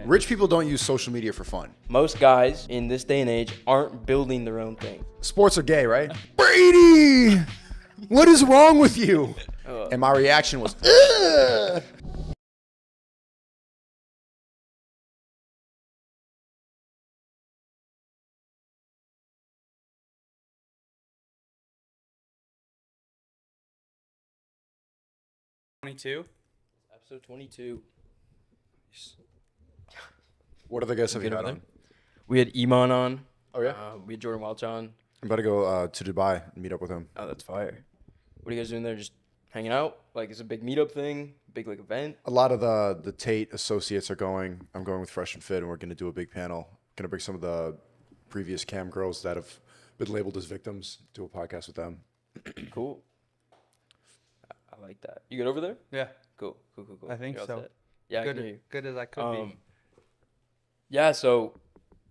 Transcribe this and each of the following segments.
Rich people don't use social media for fun. Most guys in this day and age aren't building their own thing. Sports are gay, right? Brady! What is wrong with you? And my reaction was, ugh! Episode 22. What other guests have you Good had over on? We had Iman on. Oh, yeah? We had Jordan Welch on. I'm about to go to Dubai and meet up with him. Oh, that's fire. What are you guys doing there? Just hanging out? Like, it's a big meetup thing? Big, like, event? A lot of the Tate associates are going. I'm going with Fresh and Fit, and we're going to do a big panel. Going to bring some of the previous cam girls that have been labeled as victims, do a podcast with them. Cool. I like that. You good over there? Yeah, Cool. I think You're all so. set? Yeah, I can hear you. Good as I could be. Yeah, so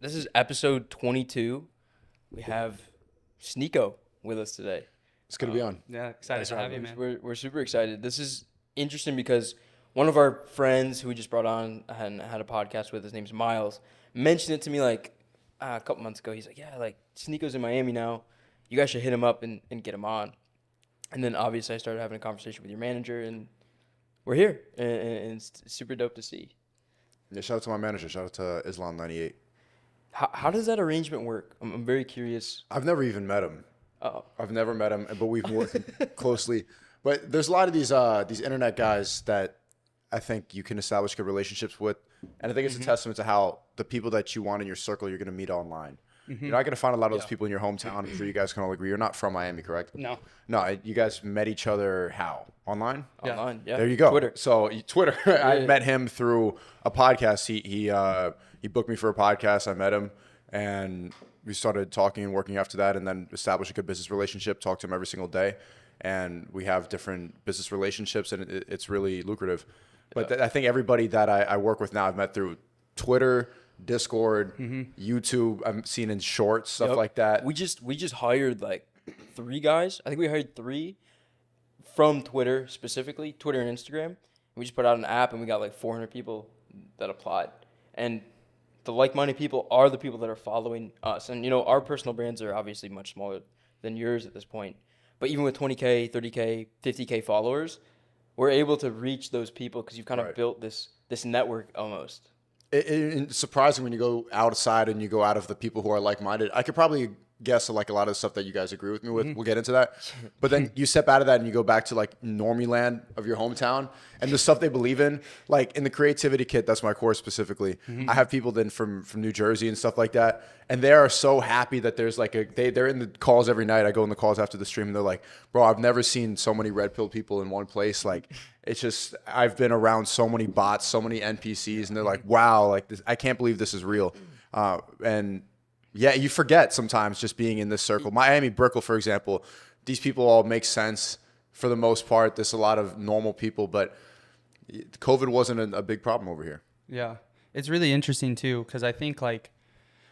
this is episode 22. We have Sneako with us today. It's going to be on. Yeah, excited to have you, man. We're super excited. This is interesting because one of our friends who we just brought on and had a podcast with, his name's Miles, mentioned it to me like a couple months ago. He's like, yeah, like Sneako's in Miami now. You guys should hit him up and get him on. And then obviously I started having a conversation with your manager, and we're here, and it's super dope to see. Yeah, shout out to my manager. Shout out to Islam98. How does that arrangement work? I'm very curious. I've never even met him. Oh, I've never met him, but we've worked closely. But there's a lot of these internet guys that I think you can establish good relationships with. And I think it's a testament to how the people that you want in your circle, you're going to meet online. You're not going to find a lot of those people in your hometown. I'm sure you guys can all agree. You're not from Miami, correct? No. No, you guys met each other how? Online? Yeah. online, yeah. There you go. Twitter. So Twitter. I met him through a podcast. He booked me for a podcast. I met him, and we started talking and working after that, and then established a good business relationship. Talk to him every single day, and we have different business relationships, and it's really lucrative. But I think everybody that I work with now I've met through Twitter, Discord, YouTube. I'm seen in shorts, stuff like that. We just hired like 3 guys. I think we hired 3 from Twitter specifically, Twitter and Instagram. We just put out an app, and we got like 400 people that applied. And the like-minded people are the people that are following us. And, you know, our personal brands are obviously much smaller than yours at this point. But even with 20K, 30K, 50K followers, we're able to reach those people because you've kind of built this network almost. It's surprising when you go outside and you go out of the people who are like-minded. I could probably guess like a lot of the stuff that you guys agree with me with. We'll get into that. But then you step out of that and you go back to like normie land of your hometown and the stuff they believe in. Like in the creativity kit, that's my course specifically. I have people then from New Jersey and stuff like that. And they are so happy that there's like they're in the calls every night. I go in the calls after the stream and they're like, bro, I've never seen so many red pill people in one place. Like it's just, I've been around so many bots, so many NPCs, and they're like, wow, like this, I can't believe this is real. And yeah, you forget sometimes just being in this circle. Miami, Brickell, for example, these people all make sense for the most part. There's a lot of normal people, but COVID wasn't a big problem over here. Yeah, it's really interesting too, because I think like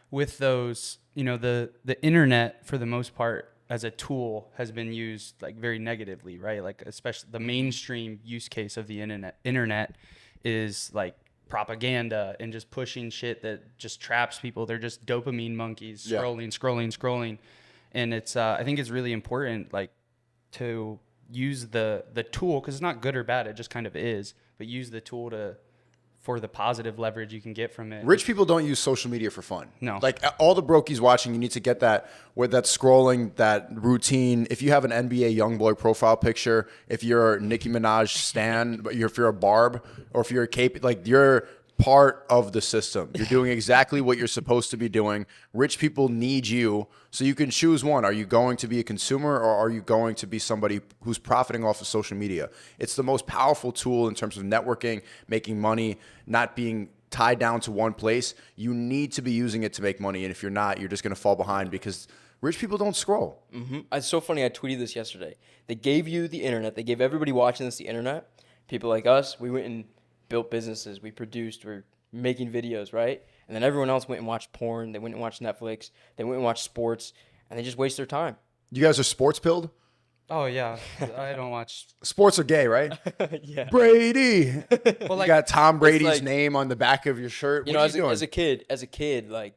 with those, you know, the internet for the most part as a tool has been used like very negatively, right? Like especially the mainstream use case of the internet is like propaganda and just pushing shit that just traps people. They're just dopamine monkeys, scrolling. And it's I think it's really important like to use the tool, because it's not good or bad, it just kind of is, but use the tool for the positive leverage you can get from it. Rich people don't use social media for fun. No. Like all the brokies watching, you need to get that with that scrolling, that routine. If you have an NBA YoungBoy profile picture, if you're Nicki Minaj stan, but if you're a Barb, or if you're a Cape, like you're part of the system. You're doing exactly what you're supposed to be doing. Rich people need you, so you can choose one. Are you going to be a consumer, or are you going to be somebody who's profiting off of social media? It's the most powerful tool in terms of networking, making money, not being tied down to one place. You need to be using it to make money, and if you're not, you're just going to fall behind because rich people don't scroll. It's so funny. I tweeted this yesterday. They gave you the internet. They gave everybody watching this the internet. People like us, we went and built businesses. We produced. We're making videos, right? And then everyone else went and watched porn. They went and watched Netflix. They went and watched sports, and they just waste their time. You guys are sports pilled? Oh yeah, I don't watch. Sports are gay, right? Yeah. Brady. Well, You got Tom Brady's like- name on the back of your shirt. You What know, are as you doing? as a kid, like,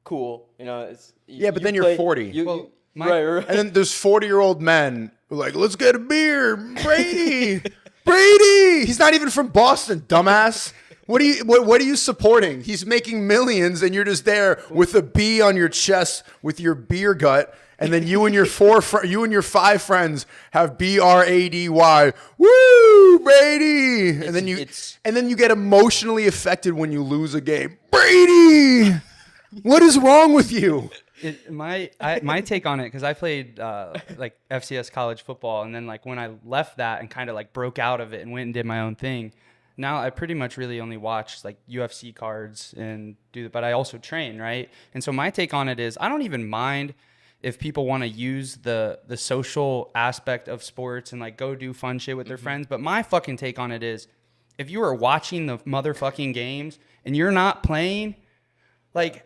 cool. You know, it's Yeah, but then you're 40. Well, right. And then there's 40-year-old men who are like, let's get a beer. Brady. Brady. He's not even from Boston, dumbass. What are you supporting? He's making millions and you're just there with a B on your chest with your beer gut. And then you and your 5 friends have BRADY. Woo, Brady. And then you get emotionally affected when you lose a game. Brady. What is wrong with you? My take on it, because I played like FCS college football, and then like when I left that and kind of like broke out of it and went and did my own thing, now I pretty much really only watch like UFC cards and but I also train, right? And so my take on it is I don't even mind if people want to use the social aspect of sports and like go do fun shit with their friends, but my fucking take on it is if you are watching the motherfucking games and you're not playing, like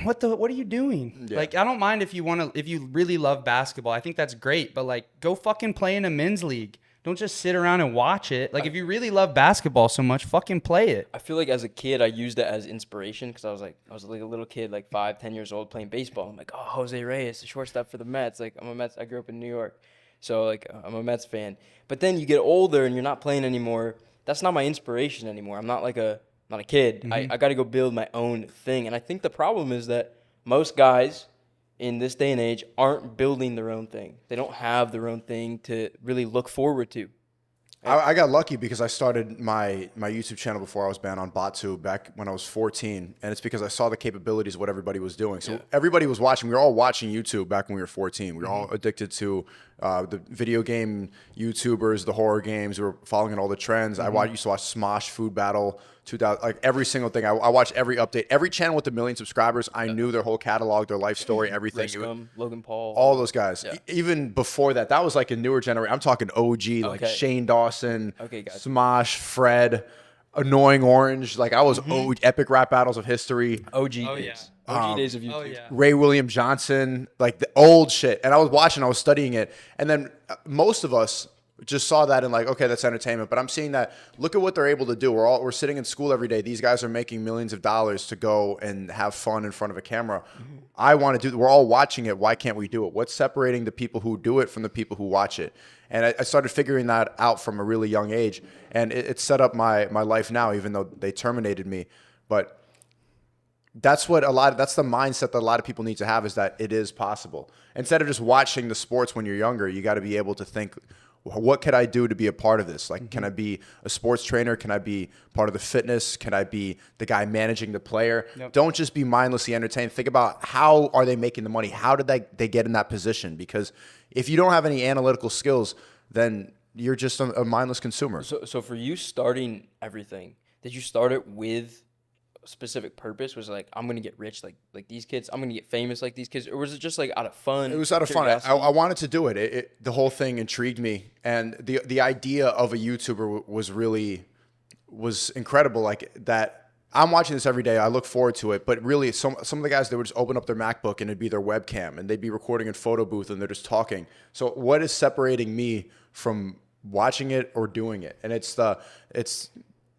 what are you doing? Yeah. Like, I don't mind if you really love basketball. I think that's great, but like go fucking play in a men's league. Don't just sit around and watch it. Like if you really love basketball so much, fucking play it. I feel like as a kid, I used it as inspiration because I was like a little kid, like 5-10 years old playing baseball. I'm like, oh, Jose Reyes, the shortstop for the Mets. Like I'm a Mets. I grew up in New York. So like I'm a Mets fan. But then you get older and you're not playing anymore. That's not my inspiration anymore. I'm not a kid. Mm-hmm. I got to go build my own thing. And I think the problem is that most guys in this day and age aren't building their own thing. They don't have their own thing to really look forward to. I got lucky because I started my YouTube channel before I was banned on BotTube back when I was 14. And it's because I saw the capabilities of what everybody was doing. So everybody was watching. We were all watching YouTube back when we were 14. We were all addicted to the video game YouTubers, the horror games. We were following all the trends. I used to watch Smosh Food Battle 2000, like every single thing. I watched every update. Every channel with 1 million subscribers, I knew their whole catalog, their life story, everything. Griscom, Logan Paul. All those guys. Yeah. Even before that, that was like a newer generation. I'm talking OG, like Shane Dawson, gotcha. Smosh, Fred, Annoying Orange. Like I was OG, epic rap battles of history. OG days. yeah. OG days of YouTube. Oh yeah. Ray William Johnson, like the old shit. And I was watching, I was studying it. And then most of us just saw that and like, okay, that's entertainment. But I'm seeing that, look at what they're able to do. We're sitting in school every day. These guys are making millions of dollars to go and have fun in front of a camera. I want to do, we're all watching it. Why can't we do it? What's separating the people who do it from the people who watch it? And I started figuring that out from a really young age. And it set up my life now, even though they terminated me. But that's the mindset that a lot of people need to have, is that it is possible. Instead of just watching the sports when you're younger, you got to be able to think, what could I do to be a part of this? Like, can I be a sports trainer? Can I be part of the fitness? Can I be the guy managing the player? Yep. Don't Don't just be mindlessly entertained. Think about, how are they making the money? How did they get in that position? Because if you don't have any analytical skills, then you're just a mindless consumer. So for you starting everything, did you start it with a specific purpose? Was it like, I'm going to get rich like these kids? I'm going to get famous like these kids? Or was it just like out of fun? It was out of fun. I wanted to do it. The whole thing intrigued me. And the idea of a YouTuber was incredible. Like that, I'm watching this every day. I look forward to it. But really, some of the guys, they would just open up their MacBook and it'd be their webcam. And they'd be recording in photo booth and they're just talking. So what is separating me from watching it or doing it? And it's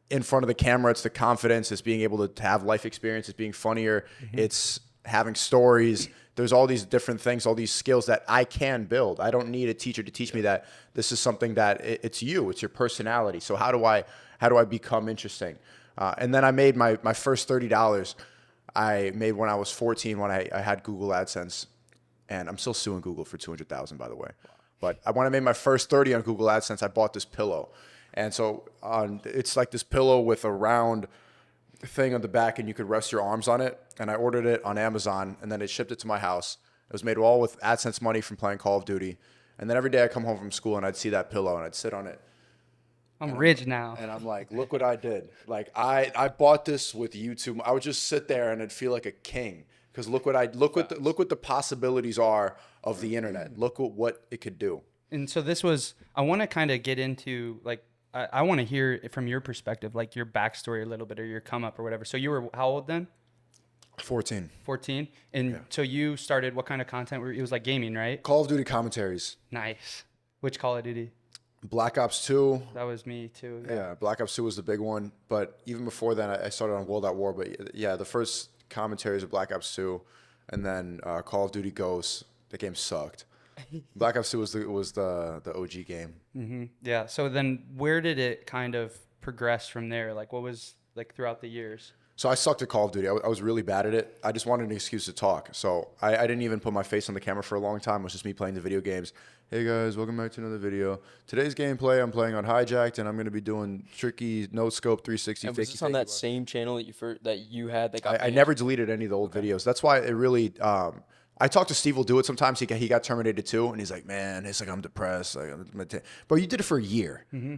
in front of the camera, it's the confidence, it's being able to have life experience, it's being funnier, it's having stories. There's all these different things, all these skills that I can build. I don't need a teacher to teach me that this is something that it's your personality. So how do I become interesting? And then I made my first $30 I made when I was 14 when I had Google AdSense. And I'm still suing Google for $200,000, by the way. But when I made my first 30 on Google AdSense, I bought this pillow. And so it's like this pillow with a round thing on the back, and you could rest your arms on it. And I ordered it on Amazon, and then they shipped it to my house. It was made all with AdSense money from playing Call of Duty. And then every day I come home from school, and I'd see that pillow, and I'd sit on it. I'm rich now. And I'm like, look what I did. Like, I bought this with YouTube. I would just sit there, and I'd feel like a king. Because look what the possibilities are of the internet. Look what it could do. And so I want to kind of get into, like, I want to hear it from your perspective, like your backstory a little bit, or your come up or whatever. So you were how old then? 14. 14. And Yeah. so you started, what kind of content? It was like gaming, right? Call of Duty commentaries. Nice. Which Call of Duty? Black Ops 2. That was me too. Yeah, Black Ops 2 was the big one. But even before then, I started on World at War. But yeah, the first commentaries of Black Ops 2, and then Call of Duty Ghosts. The game sucked. Black Ops 2 was the OG game. Mm-hmm. Yeah. So then, where did it kind of progress from there? Like, what was like throughout the years? So I sucked at Call of Duty. I was really bad at it. I just wanted an excuse to talk. So I didn't even put my face on the camera for a long time. It was just me playing the video games. Hey guys, welcome back to another video. Today's gameplay, I'm playing on Hijacked, and I'm going to be doing tricky no scope 360. And was this on that same channel that you had that got I never deleted any of the old videos. That's why it really. I talked to Steve. Will do it sometimes. He got terminated too, and he's like, man, it's like I'm depressed. Bro, you did it for a year. Mm-hmm.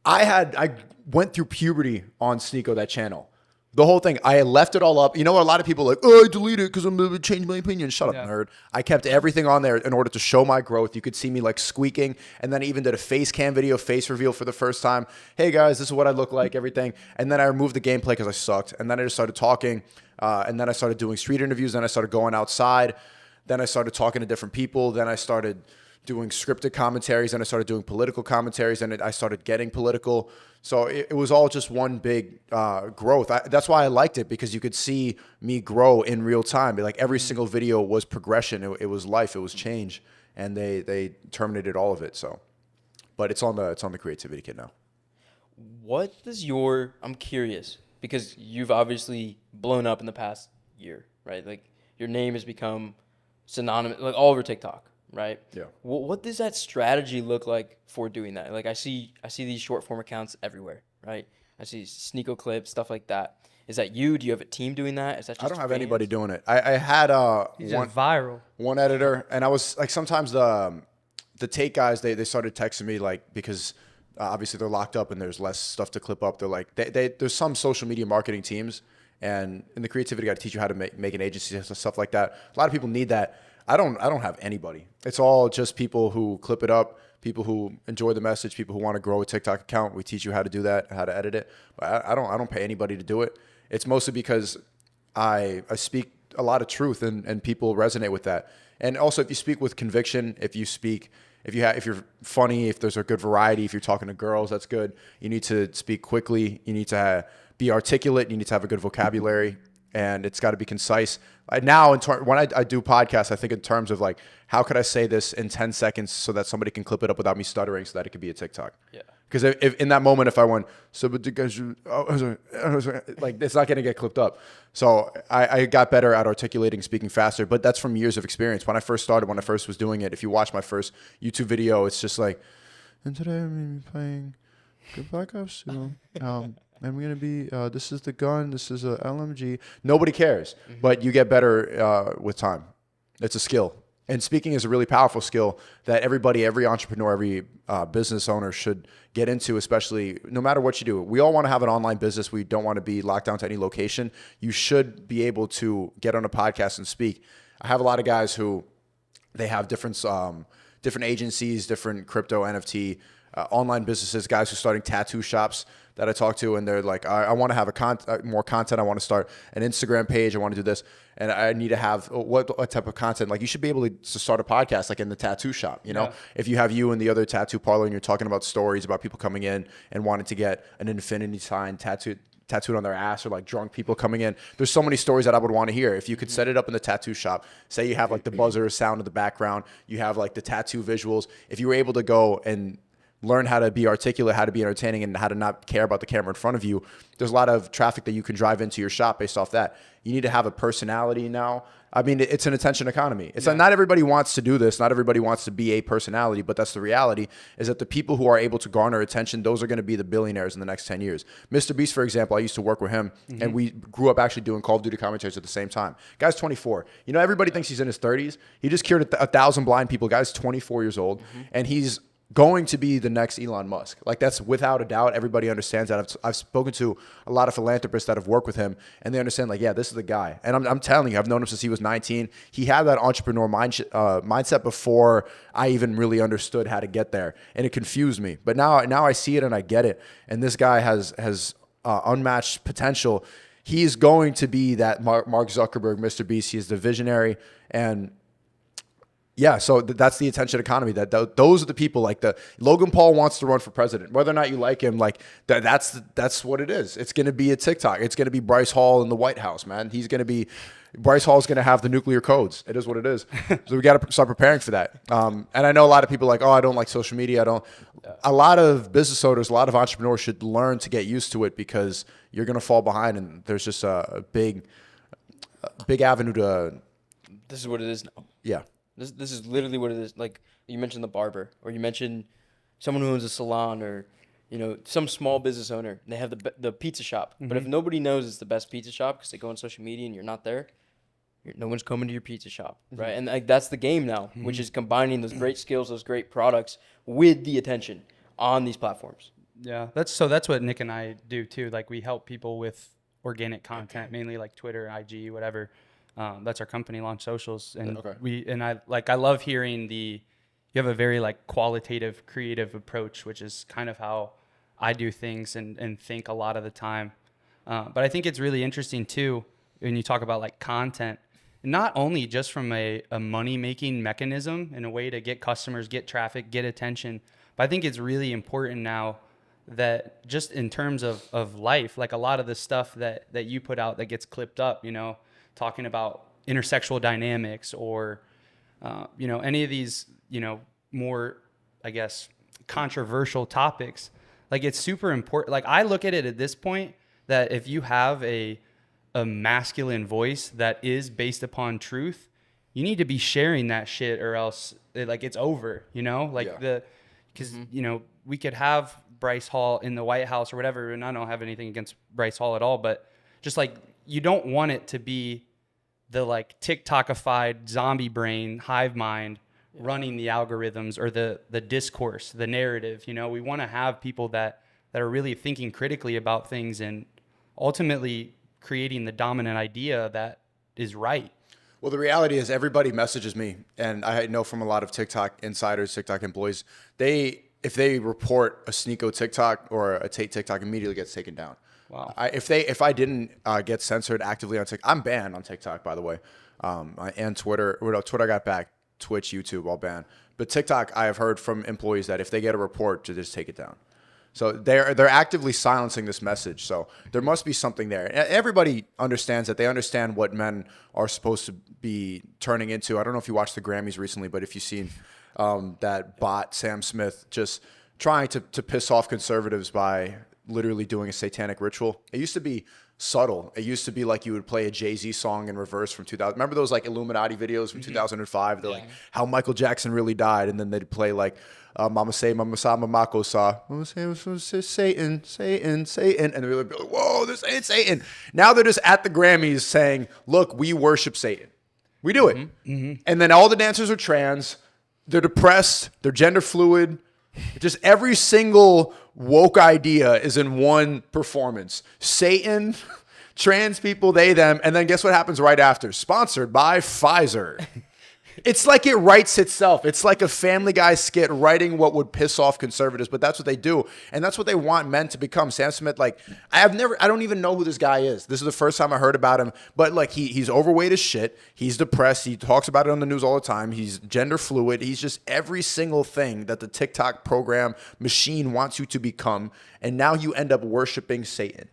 I went through puberty on Sneako, that channel. The whole thing. I left it all up. You know, a lot of people are like, oh, I deleted it because I'm going to change my opinion. Shut up, nerd. I kept everything on there in order to show my growth. You could see me like squeaking. And then I even did a face cam video, face reveal for the first time. Hey, guys, this is what I look like, everything. And then I removed the gameplay because I sucked. And then I just started talking. And then I started doing street interviews. Then I started going outside. Then I started talking to different people. Then I started doing scripted commentaries, and I started doing political commentaries, and I started getting political. So it was all just one big growth. That's why I liked it, because you could see me grow in real time. Like every single video was progression. It was life. It was change, and they terminated all of it. So, but it's on the creativity kit now. What does I'm curious, because you've obviously blown up in the past year, right? Like your name has become synonymous, like all over TikTok. Right. Yeah. What does that strategy look like for doing that? Like I see these short form accounts everywhere. Right. I see Sneako clips, stuff like that. Is that you? Do you have a team doing that? Is that just I don't have anybody doing it. I had one editor, and I was like, sometimes the Tate guys they started texting me like, because obviously they're locked up and there's less stuff to clip up. They're like there's some social media marketing teams, and in the creativity, got to teach you how to make an agency and stuff like that. A lot of people need that. I don't have anybody. It's all just people who clip it up, people who enjoy the message, people who want to grow a TikTok account. We teach you how to do that, how to edit it. But I don't pay anybody to do it. It's mostly because I speak a lot of truth, and people resonate with that. And also, if you speak with conviction, if you're funny, if there's a good variety, if you're talking to girls, that's good. You need to speak quickly. You need to be articulate. You need to have a good vocabulary. And it's got to be concise. Now, when I do podcasts, I think in terms of like, how could I say this in 10 seconds so that somebody can clip it up without me stuttering, so that it could be a TikTok? Yeah. Because if in that moment, if I went, like, it's not going to get clipped up. So I got better at articulating, speaking faster. But that's from years of experience. When I first was doing it, if you watch my first YouTube video, it's just like, and today I'm going to be playing Good Black Ops 2. And we're going to be, this is the gun, this is a LMG. Nobody cares, but you get better with time. It's a skill. And speaking is a really powerful skill that every entrepreneur, every business owner should get into, especially no matter what you do. We all want to have an online business. We don't want to be locked down to any location. You should be able to get on a podcast and speak. I have a lot of guys who they have different agencies, different crypto, NFT, online businesses, guys who are starting tattoo shops that I talk to, and they're like, I want to have more content. I want to start an Instagram page. I want to do this, and I need to have what type of content? Like, you should be able to start a podcast, like in the tattoo shop. You know, if you have you and the other tattoo parlor, and you're talking about stories about people coming in and wanting to get an infinity sign tattooed on their ass, or like drunk people coming in. There's so many stories that I would want to hear. If you could set it up in the tattoo shop, say you have like the buzzer sound in the background, you have like the tattoo visuals. If you were able to go and learn how to be articulate, how to be entertaining, and how to not care about the camera in front of you, there's a lot of traffic that you can drive into your shop based off that. You need to have a personality now. I mean, it's an attention economy. It's like, not everybody wants to do this. Not everybody wants to be a personality, but that's the reality, is that the people who are able to garner attention, those are going to be the billionaires in the next 10 years. Mr. Beast, for example, I used to work with him, and we grew up actually doing Call of Duty commentaries at the same time. Guy's 24. You know, everybody thinks he's in his 30s. He just cured 1,000 blind people. Guy's 24 years old, and he's going to be the next Elon Musk. Like, that's without a doubt. Everybody understands that. I've spoken to a lot of philanthropists that have worked with him, and they understand, like, yeah, this is the guy. And I'm telling you, I've known him since he was 19. He had that entrepreneur mindset before I even really understood how to get there, and it confused me. But now I see it and I get it. And this guy has unmatched potential. He's going to be that Mark Zuckerberg, Mr. Beast. He is the visionary, and Yeah, so that's the attention economy. Those are the people. Like Logan Paul wants to run for president, whether or not you like him. Like that's what it is. It's going to be a TikTok. It's going to be Bryce Hall in the White House, man. Bryce Hall is going to have the nuclear codes. It is what it is. So we got to start preparing for that. And I know a lot of people are like, oh, I don't like social media. A lot of business owners, a lot of entrepreneurs should learn to get used to it because you're going to fall behind, and there's just a big avenue to. This is what it is now. Yeah. This is literally what it is. Like you mentioned the barber, or you mentioned someone who owns a salon, or some small business owner. And they have the pizza shop, but if nobody knows it's the best pizza shop because they go on social media and you're not there, no one's coming to your pizza shop, right? And like that's the game now, which is combining those great skills, those great products with the attention on these platforms. Yeah, that's what Nick and I do too. Like we help people with organic content, mainly like Twitter, IG, whatever. That's our company, Launch Socials, and I love hearing you have a very like qualitative, creative approach, which is kind of how I do things and think a lot of the time. But I think it's really interesting too when you talk about like content, not only just from a money making mechanism and a way to get customers, get traffic, get attention, but I think it's really important now that just in terms of life, like a lot of the stuff that you put out that gets clipped up, talking about intersexual dynamics or, any of these, more, I guess, controversial topics. Like it's super important. Like I look at it at this point that if you have a masculine voice that is based upon truth, you need to be sharing that shit or else it's over, because, we could have Bryce Hall in the White House or whatever. And I don't have anything against Bryce Hall at all, but just like, you don't want it to be the like TikTokified zombie brain hive mind running the algorithms or the discourse, the narrative. We want to have people that are really thinking critically about things and ultimately creating the dominant idea that is right. Well, the reality is everybody messages me, and I know from a lot of TikTok insiders, TikTok employees, if they report a Sneako TikTok or a Tate TikTok, immediately gets taken down. Wow. If I didn't get censored actively on TikTok, I'm banned on TikTok, by the way, and Twitter. Twitter I got back, Twitch, YouTube, all banned. But TikTok, I have heard from employees that if they get a report, to just take it down. So they're actively silencing this message. So there must be something there. Everybody understands that. They understand what men are supposed to be turning into. I don't know if you watched the Grammys recently, but if you've seen that bot Sam Smith just trying to piss off conservatives by literally doing a satanic ritual. It used to be subtle. It used to be like you would play a Jay-Z song in reverse from 2000. Remember those like Illuminati videos from 2005? They're like how Michael Jackson really died, and then they'd play like Mama Say, Mama Sa, Mama Sa, Mama Say, Satan, Satan, Satan, and they'd be like, whoa, this ain't Satan. Now they're just at the Grammys saying, look, we worship Satan. We do it. And then all the dancers are trans. They're depressed. They're gender fluid. Just every single woke idea is in one performance. Satan, trans people, they, them, and then guess what happens right after? Sponsored by Pfizer. It's like it writes itself. It's like a Family Guy skit writing what would piss off conservatives, but that's what they do. And that's what they want men to become. Sam Smith, like, I don't even know who this guy is. This is the first time I heard about him, but like he's overweight as shit. He's depressed. He talks about it on the news all the time. He's gender fluid. He's just every single thing that the TikTok program machine wants you to become. And now you end up worshiping Satan.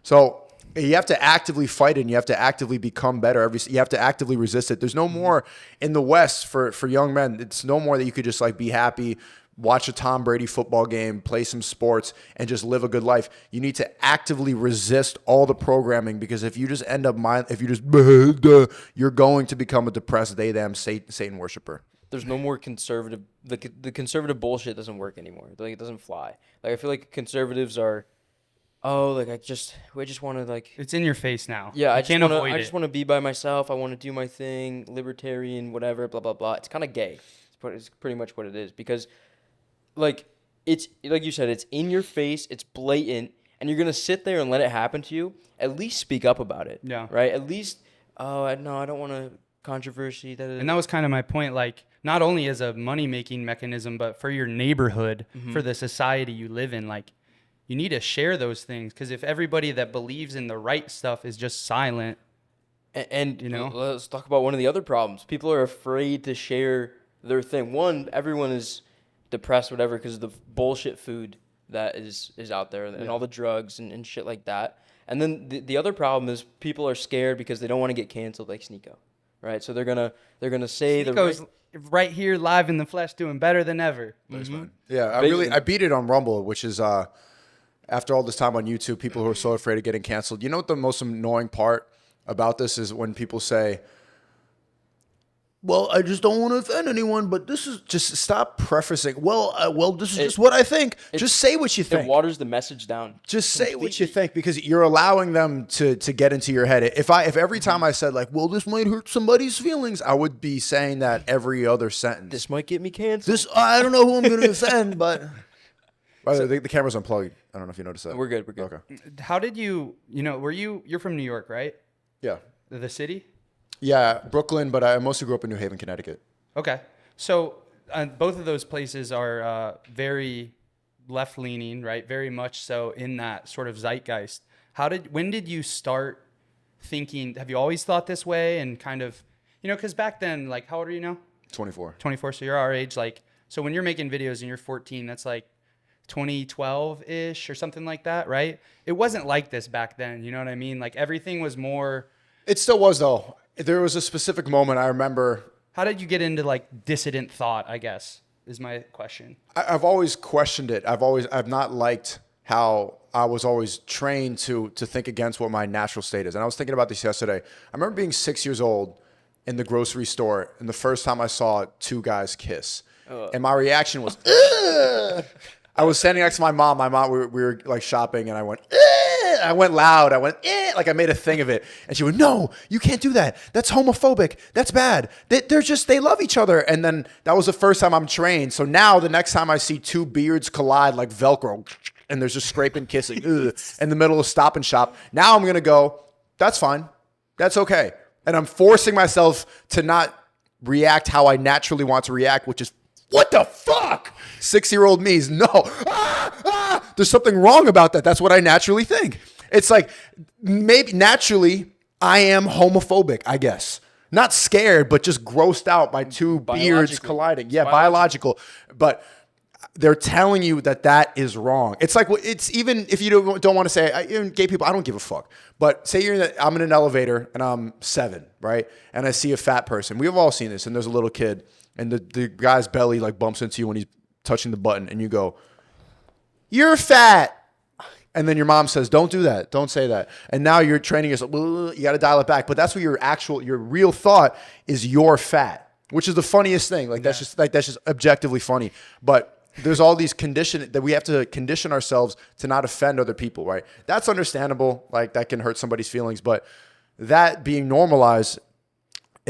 So you have to actively fight it, and you have to actively become better. You have to actively resist it. There's no more in the West for young men. It's no more that you could just like be happy, watch a Tom Brady football game, play some sports, and just live a good life. You need to actively resist all the programming, because if you just you're going to become a depressed they, them, Satan worshiper. There's no more conservative. The conservative bullshit doesn't work anymore. Like it doesn't fly. Like I feel like conservatives are. Oh, like we just want to like. It's in your face now. Yeah, I just want to be by myself. I want to do my thing, libertarian, whatever, blah blah blah. It's kind of gay. It's pretty much what it is, because, like, it's like you said, it's in your face, it's blatant, and you're gonna sit there and let it happen to you. At least speak up about it. Yeah. Right. At least. Oh no, I don't want to controversy. And that was kind of my point. Like, not only as a money making mechanism, but for your neighborhood, for the society you live in, like. You need to share those things, because if everybody that believes in the right stuff is just silent, and let's talk about one of the other problems. People are afraid to share their thing. One, everyone is depressed, whatever, because of the bullshit food that is out there and all the drugs and shit like that. And then the other problem is people are scared because they don't want to get canceled like Sneako, right? So they're gonna say Sneako's right here live in the flesh doing better than ever. Yeah, I beat it on Rumble, which is after all this time on YouTube, people who are so afraid of getting canceled. You know what the most annoying part about this is when people say, well, I just don't want to offend anyone, but this is just stop prefacing. Well, this is just what I think. Just say what you think. It waters the message down. Just say what you think, because you're allowing them to get into your head. If every time I said like, well, this might hurt somebody's feelings, I would be saying that every other sentence. This might get me canceled. I don't know who I'm going to offend, but. By the way, the camera's unplugged. I don't know if you noticed that. We're good. Okay. How did you're from New York, right? Yeah. The city? Yeah, Brooklyn, but I mostly grew up in New Haven, Connecticut. Okay. So both of those places are very left-leaning, right? Very much so in that sort of zeitgeist. When did you start thinking, have you always thought this way? And kind of, because back then, like, how old are you now? 24. 24, so you're our age. Like, so when you're making videos and you're 14, that's like 2012-ish or something like that, right? It wasn't like this back then, you know what I mean? Like, everything was more... It still was, though. There was a specific moment I remember. How did you get into like dissident thought, I guess, is my question. I've always questioned it. I've not liked how I was always trained to think against what my natural state is. And I was thinking about this yesterday. I remember being 6 years old in the grocery store, and the first time I saw two guys kiss. And my reaction was, ugh! I was standing next to my mom. We were like shopping, and I went, ugh! I went loud. I went, eh, like I made a thing of it. And she went, no, you can't do that. That's homophobic. That's bad. They love each other. And then that was the first time I'm trained. So now the next time I see two beards collide like Velcro and there's just scraping, kissing in the middle of Stop and Shop, now I'm going to go, that's fine. That's okay. And I'm forcing myself to not react how I naturally want to react, which is, what the fuck? 6-year-old me is no. There's something wrong about that. That's what I naturally think. It's like maybe naturally I am homophobic, I guess. Not scared, but just grossed out by two beards colliding. Yeah, biological. But they're telling you that is wrong. It's like, it's even if you don't want to say, even gay people, I don't give a fuck. But say I'm in an elevator and I'm 7, right? And I see a fat person. We've all seen this. And there's a little kid and the guy's belly like bumps into you when he's touching the button, and you go, you're fat. And then your mom says, don't do that. Don't say that. And now you're training yourself. You got to dial it back. But that's what your real thought is, you're fat, which is the funniest thing. Like, that's just objectively funny. But there's all these that we have to condition ourselves to not offend other people, right? That's understandable. Like, that can hurt somebody's feelings. But that being normalized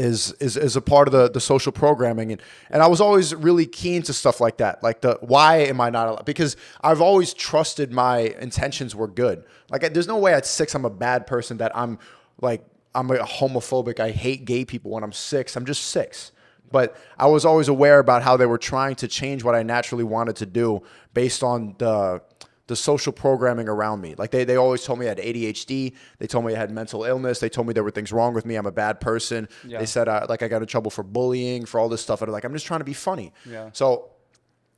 is a part of the social programming. And I was always really keen to stuff like that. Like why am I not allowed? Because I've always trusted my intentions were good. Like there's no way at 6 I'm a bad person, that I'm a homophobic. I hate gay people when I'm 6. I'm just 6. But I was always aware about how they were trying to change what I naturally wanted to do based on the social programming around me. Like they always told me I had ADHD. They told me I had mental illness. They told me there were things wrong with me. I'm a bad person. Yeah. They said I got in trouble for bullying, for all this stuff. And I'm just trying to be funny. Yeah. So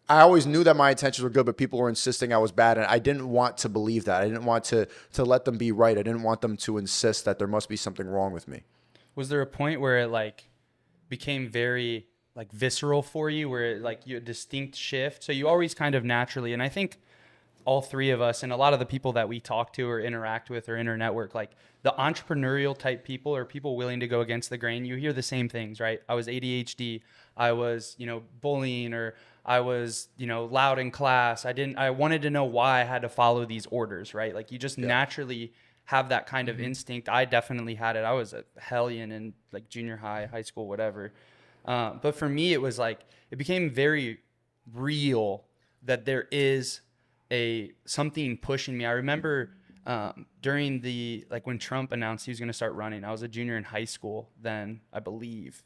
I always knew that my intentions were good, but people were insisting I was bad. And I didn't want to believe that. I didn't want to let them be right. I didn't want them to insist that there must be something wrong with me. Was there a point where it became very visceral for you, where you a distinct shift? So you always kind of naturally, and I think all three of us and a lot of the people that we talk to or interact with or network, like the entrepreneurial type people or people willing to go against the grain, you hear the same things, right? I was ADHD, I was, bullying, or I was, loud in class. I wanted to know why I had to follow these orders, right? Like you just naturally have that kind of instinct. I definitely had it. I was a hellion in junior high, high school, whatever. But for me, it was it became very real that there is something pushing me. I remember during when Trump announced he was going to start running, I was a junior in high school then, I believe.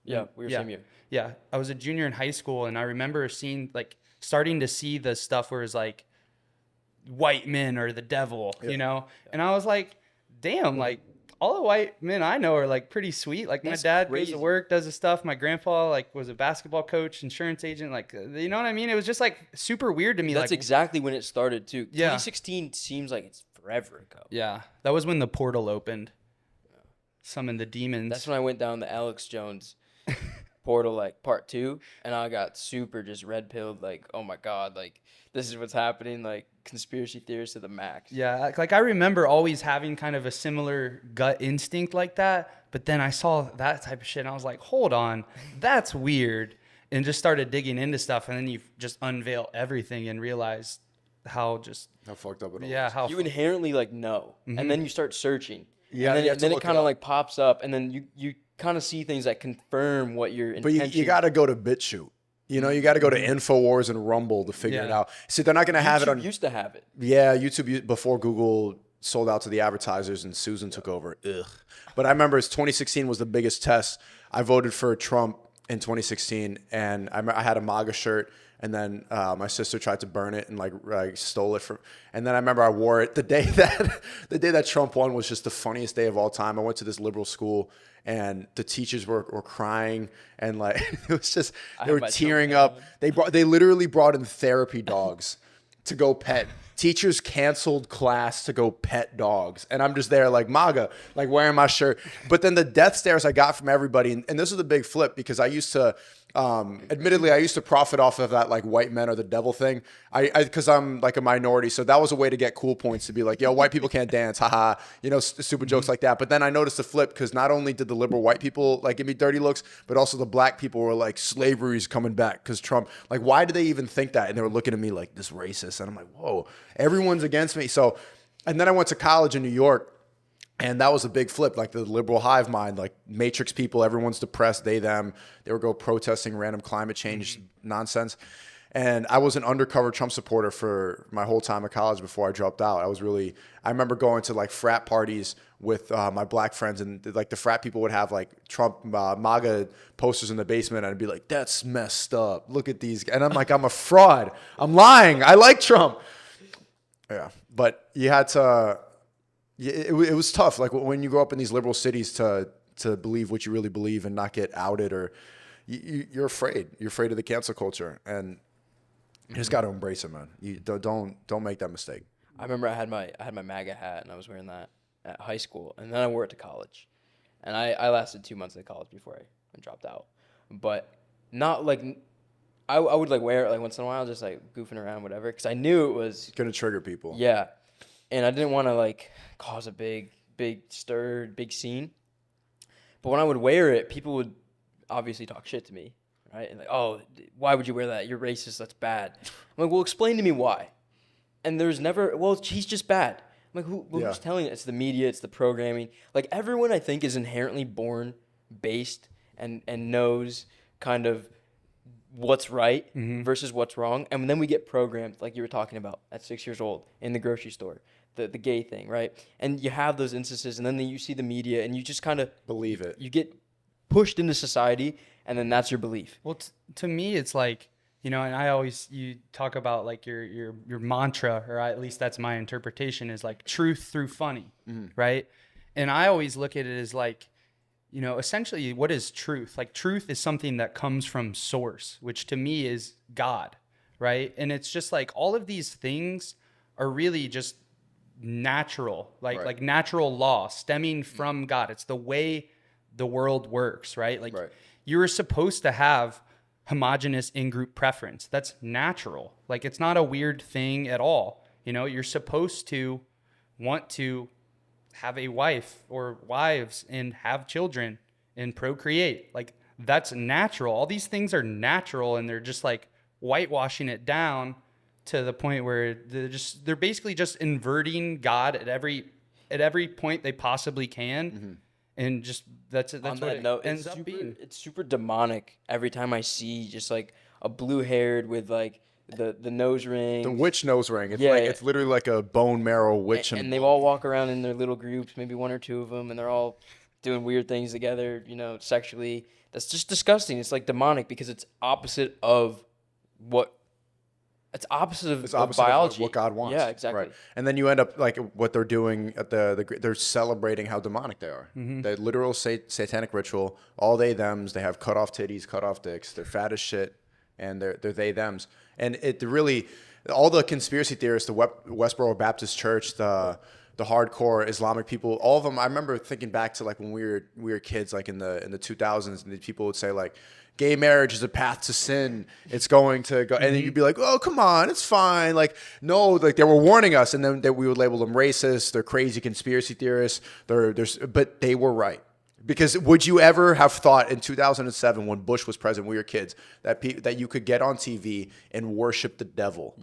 Yeah, we were same year. Yeah, I was a junior in high school, and I remember starting to see the stuff where it's white men are the devil, And I was like, damn, all the white men I know are like pretty sweet. Like That's my dad goes crazy. to work, does his stuff. My grandpa like was a basketball coach, insurance agent. Like, you know what I mean? It was just like super weird to me. That's like, exactly when it started too. Yeah. 2016 seems like it's forever ago. yeah, that was when the portal opened. Summoned the demons. That's when I went down the Alex Jones portal, like part 2, and I got super just red pilled. Like, oh my god, like this is what's happening. Like conspiracy theorists to the max. Yeah, like I remember always having kind of a similar gut instinct like that, but then I saw that type of shit and I was like, hold on, that's weird, and just started digging into stuff, and then you just unveil everything and realize how fucked up it all yeah, is. how You inherently like know, and then you start searching. Yeah, and you have to then it look it kind of up. like pops up, and then you kind of see things that confirm what your But intention. you got to go to BitChute. You know, you got to go to InfoWars and Rumble to figure it Yeah. out. See, they're not going to have it YouTube on. used to have it. Yeah, YouTube before Google sold out to the advertisers and Susan took over. Ugh. But I remember 2016 was the biggest test. I voted for Trump in 2016, and I had a MAGA shirt, and then my sister tried to burn it and like stole it from. And then I remember I wore it the day that Trump won was just the funniest day of all time. I went to this liberal school, and the teachers were crying, and like it was just they were my tearing Trump up. They literally brought in therapy dogs to go pet. Teachers canceled class to go pet dogs. And I'm just there like MAGA, like wearing my shirt. But then the death stares I got from everybody, and this was a big flip because I used to, admittedly, I used to profit off of that like white men are the devil thing. Because I'm like a minority. So that was a way to get cool points to be like, yo, white people can't dance. Haha. You know, stupid jokes like that. But then I noticed the flip because not only did the liberal white people like give me dirty looks, but also the black people were like, slavery's coming back because Trump, like, why did they even think that? And they were looking at me like this racist. And I'm like, whoa, everyone's against me. So, and then I went to college in New York. And that was a big flip, like the liberal hive mind, like matrix people, everyone's depressed, they, them. They would go protesting random climate change nonsense. And I was an undercover Trump supporter for my whole time at college before I dropped out. I remember going to like frat parties with my black friends, and like the frat people would have like Trump MAGA posters in the basement, and I'd be like, that's messed up. Look at these. And I'm like, I'm a fraud. I'm lying. I like Trump. Yeah. But you had to... It was tough. Like when you grow up in these liberal cities to believe what you really believe and not get outed, or you're afraid. You're afraid of the cancel culture, and you just got to embrace it, man. You don't make that mistake. I remember I had my MAGA hat, and I was wearing that at high school, and then I wore it to college, and I lasted 2 months at college before I dropped out. But not like I would like wear it like once in a while, just like goofing around, whatever, because I knew it was Gonna trigger people. yeah, and I didn't want to like cause a big stir, big scene. But when I would wear it, people would obviously talk shit to me, right? And like, oh, why would you wear that? You're racist. That's bad. I'm like, well, explain to me why. And there's never, well, he's just bad. I'm like, who's telling it? It's the media. It's the programming. Like everyone, I think, is inherently born based and knows kind of what's right versus what's wrong. And then we get programmed, like you were talking about, at 6 years old in the grocery store. The gay thing, right? And you have those instances, and then you see the media, and you just kind of Believe it. You get pushed into society, and then that's your belief. Well, to me, it's like, you know, and you talk about like your mantra, or at least that's my interpretation, is like truth through funny, right? And I always look at it as like, you know, essentially what is truth? Like truth is something that comes from source, which to me is God, right? And it's just like all of these things are really just natural, like natural law stemming from God. It's the way the world works, right? Like you're supposed to have homogenous in-group preference. That's natural. Like it's not a weird thing at all. You know, you're supposed to want to have a wife or wives and have children and procreate. Like that's natural. All these things are natural, and they're just like whitewashing it down to the point where they're basically just inverting God at every point they possibly can, and just that's On what that it note, ends up being. It's super demonic every time I see just like a blue-haired with like the nose ring. The witch nose ring. It's Yeah, like yeah. it's literally like a bone marrow witch. And they all walk around in their little groups, maybe one or two of them, and they're all doing weird things together, you know, sexually. That's just disgusting. It's like demonic because it's opposite of what It's opposite of, It's of opposite biology. of what God wants. Yeah, exactly. Right. And then you end up like what they're doing at they're celebrating how demonic they are. The literal satanic ritual, all they thems. They have cut off titties, cut off dicks. They're fat as shit, and they're they thems. And it really, all the conspiracy theorists, the Westboro Baptist Church, the hardcore Islamic people, all of them. I remember thinking back to like when we were kids, like in the 2000s, and the people would say like, gay marriage is a path to sin. It's going to go, and then you'd be like, "Oh, come on, it's fine." Like, no, like they were warning us, and then we would label them racist. They're crazy conspiracy theorists. But they were right, because would you ever have thought in 2007 when Bush was president, we were kids, that you could get on TV and worship the devil,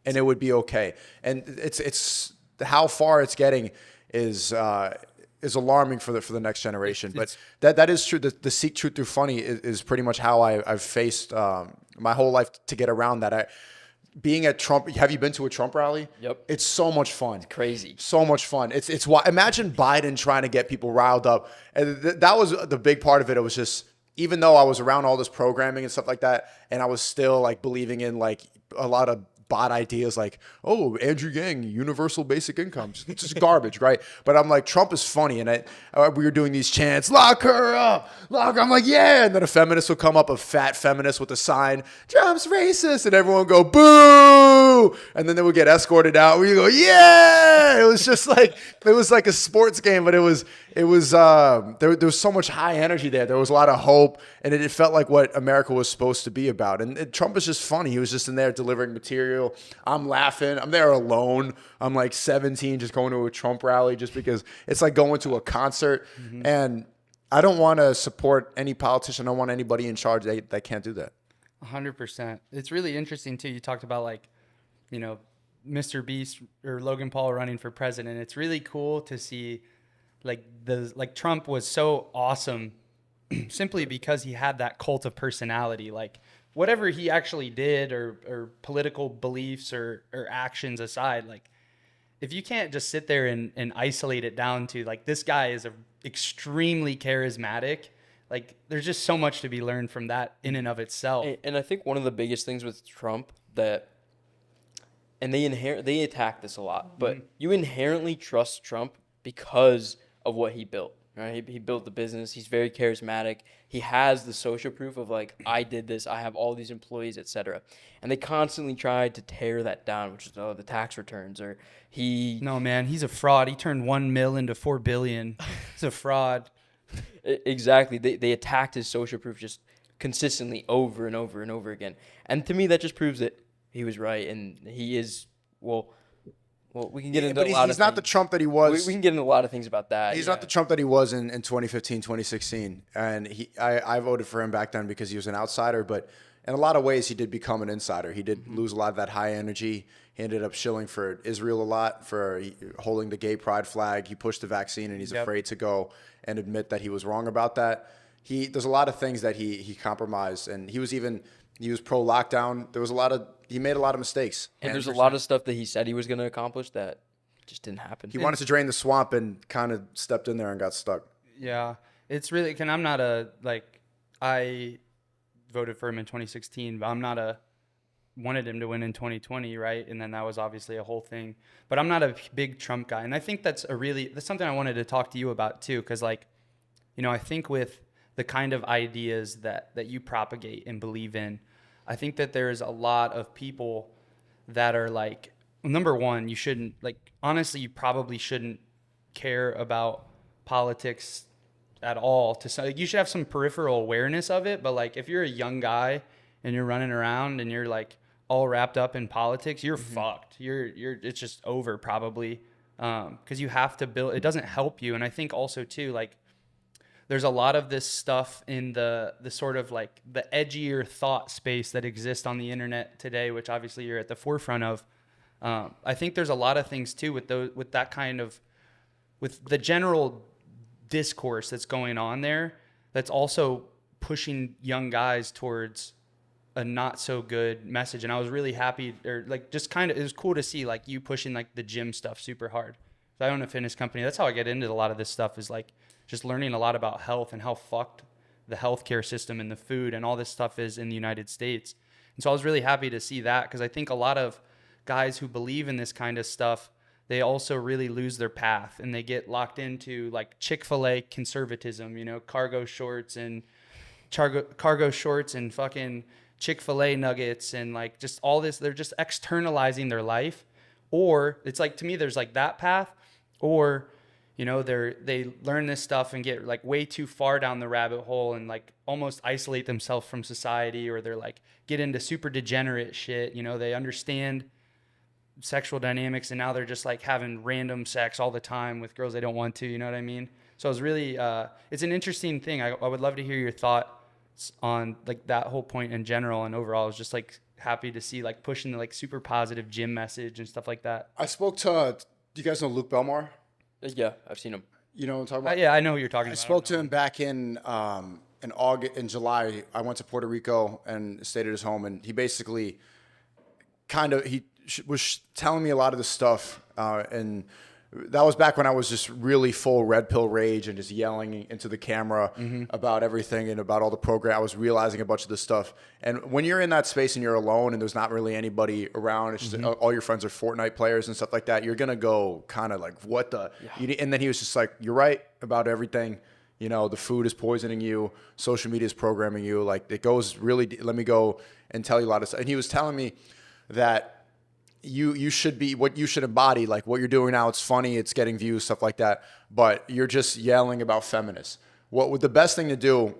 and it would be okay? And it's how far it's getting is alarming for the next generation. But that is true. The seek truth through funny is pretty much how I've faced my whole life to get around that. Being at Trump, have you been to a Trump rally? Yep. It's so much fun. It's crazy. So much fun. It's why imagine Biden trying to get people riled up. And that was the big part of it. It was just, even though I was around all this programming and stuff like that, and I was still like believing in like a lot of bot ideas like, oh, Andrew Yang, universal basic income. It's just garbage, right? But I'm like, Trump is funny. And we were doing these chants, lock her up, lock her. I'm like, yeah. And then a feminist would come up, a fat feminist with a sign, Trump's racist. And everyone would go, boo. And then they would get escorted out. We go, yeah. It was just like, it was like a sports game, but there was so much high energy there. There was a lot of hope. And it felt like what America was supposed to be about. And Trump is just funny. He was just in there delivering material. I'm laughing. I'm there alone. I'm like 17, just going to a Trump rally just because it's like going to a concert. And I don't want to support any politician. I don't want anybody in charge that can't do that. 100%. It's really interesting too. You talked about like, you know, Mr. Beast or Logan Paul running for president. It's really cool to see like Trump was so awesome simply because he had that cult of personality. Like, whatever he actually did or political beliefs or actions aside, like if you can't just sit there and isolate it down to like, this guy is extremely charismatic, like there's just so much to be learned from that in and of itself. And I think one of the biggest things with Trump and they attack this a lot, but you inherently trust Trump because of what he built. Right? He built the business. He's very charismatic. He has the social proof of like, I did this. I have all these employees, etc. And they constantly tried to tear that down, which is the tax returns or No, man, he's a fraud. He turned 1 mil into 4 billion. He's a fraud. Exactly. They attacked his social proof just consistently over and over and over again. And to me, that just proves that he was right, and he is Well, we can get into a lot of things. He's not the Trump that he was. We can get into a lot of things about that. He's not the Trump that he was in 2015, 2016. And I voted for him back then because he was an outsider. But in a lot of ways, he did become an insider. He did lose a lot of that high energy. He ended up shilling for Israel a lot, for holding the gay pride flag. He pushed the vaccine, and he's afraid to go and admit that he was wrong about that. There's a lot of things that he compromised. And he was pro-lockdown. He made a lot of mistakes. And there's a lot of stuff that he said he was going to accomplish that just didn't happen. He wanted to drain the swamp and kind of stepped in there and got stuck. Yeah. It's really, I voted for him in 2016, but wanted him to win in 2020, right? And then that was obviously a whole thing. But I'm not a big Trump guy. And I think that's something I wanted to talk to you about too. Cause I think with the kind of ideas that you propagate and believe in, I think that there's a lot of people that are like, number one, you shouldn't, honestly, you probably shouldn't care about politics at all. You should have some peripheral awareness of it, but if you're a young guy and you're running around and you're all wrapped up in politics, you're fucked. It's just over probably, because you have to build. It doesn't help you, and I think also too there's a lot of this stuff in the sort of the edgier thought space that exists on the internet today, which obviously you're at the forefront of. I think there's a lot of things too with the general discourse that's going on there that's also pushing young guys towards a not so good message. And I was really happy, or it was cool to see you pushing the gym stuff super hard. So I own a fitness company. That's how I get into a lot of this stuff, is just learning a lot about health and how fucked the healthcare system and the food and all this stuff is in the United States. And so I was really happy to see that, because I think a lot of guys who believe in this kind of stuff, they also really lose their path and they get locked into like Chick-fil-A conservatism, you know, cargo shorts and fucking Chick-fil-A nuggets and like just all this. They're just externalizing their life. Or it's like, to me, there's like that path, or, you know, they learn this stuff and get like way too far down the rabbit hole and like almost isolate themselves from society, or they're like get into super degenerate shit. You know, they understand sexual dynamics and now they're just like having random sex all the time with girls they don't want to, you know what I mean? So it's really, it's an interesting thing. I would love to hear your thoughts on like that whole point in general. And overall, I was just like happy to see like pushing the like super positive gym message and stuff like that. I spoke to, do you guys know Luke Belmar? Yeah, I've seen him. You know what I'm talking about? Yeah, I know who you're talking I about. spoke to him back in August, in July. I went to Puerto Rico and stayed at his home, and he basically was telling me a lot of the stuff, and that was back when I was just really full red pill rage and just yelling into the camera about everything and about all the program. I was realizing a bunch of this stuff. And when you're in that space and you're alone and there's not really anybody around, it's just all your friends are Fortnite players and stuff like that, you're going to go kind of like, what the? Yeah. And then he was just like, you're right about everything. You know, the food is poisoning you. Social media is programming you. Like, it goes really deep. Let me go and tell you a lot of stuff. And he was telling me that you should be what you should embody, like what you're doing now. It's funny, it's getting views, stuff like that, but you're just yelling about feminists. What would the best thing to do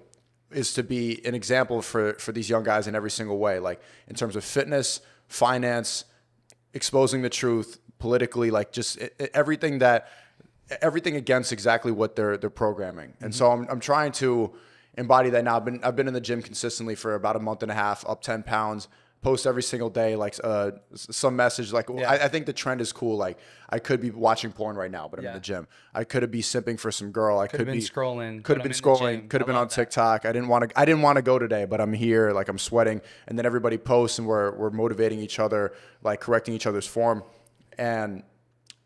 is to be an example for these young guys in every single way, like in terms of fitness, finance, exposing the truth, politically, like just everything against exactly what they're programming. And so I'm trying to embody that now. I've been in the gym consistently for about a month and a half, up 10 pounds. Post every single day, like some message. Like, I think the trend is cool. Like, I could be watching porn right now, but I'm in the gym. I could be simping for some girl. I could have been scrolling. Could have been scrolling. Could have been on TikTok. I didn't want to go today, but I'm here. Like, I'm sweating. And then everybody posts, and we're motivating each other, like correcting each other's form, and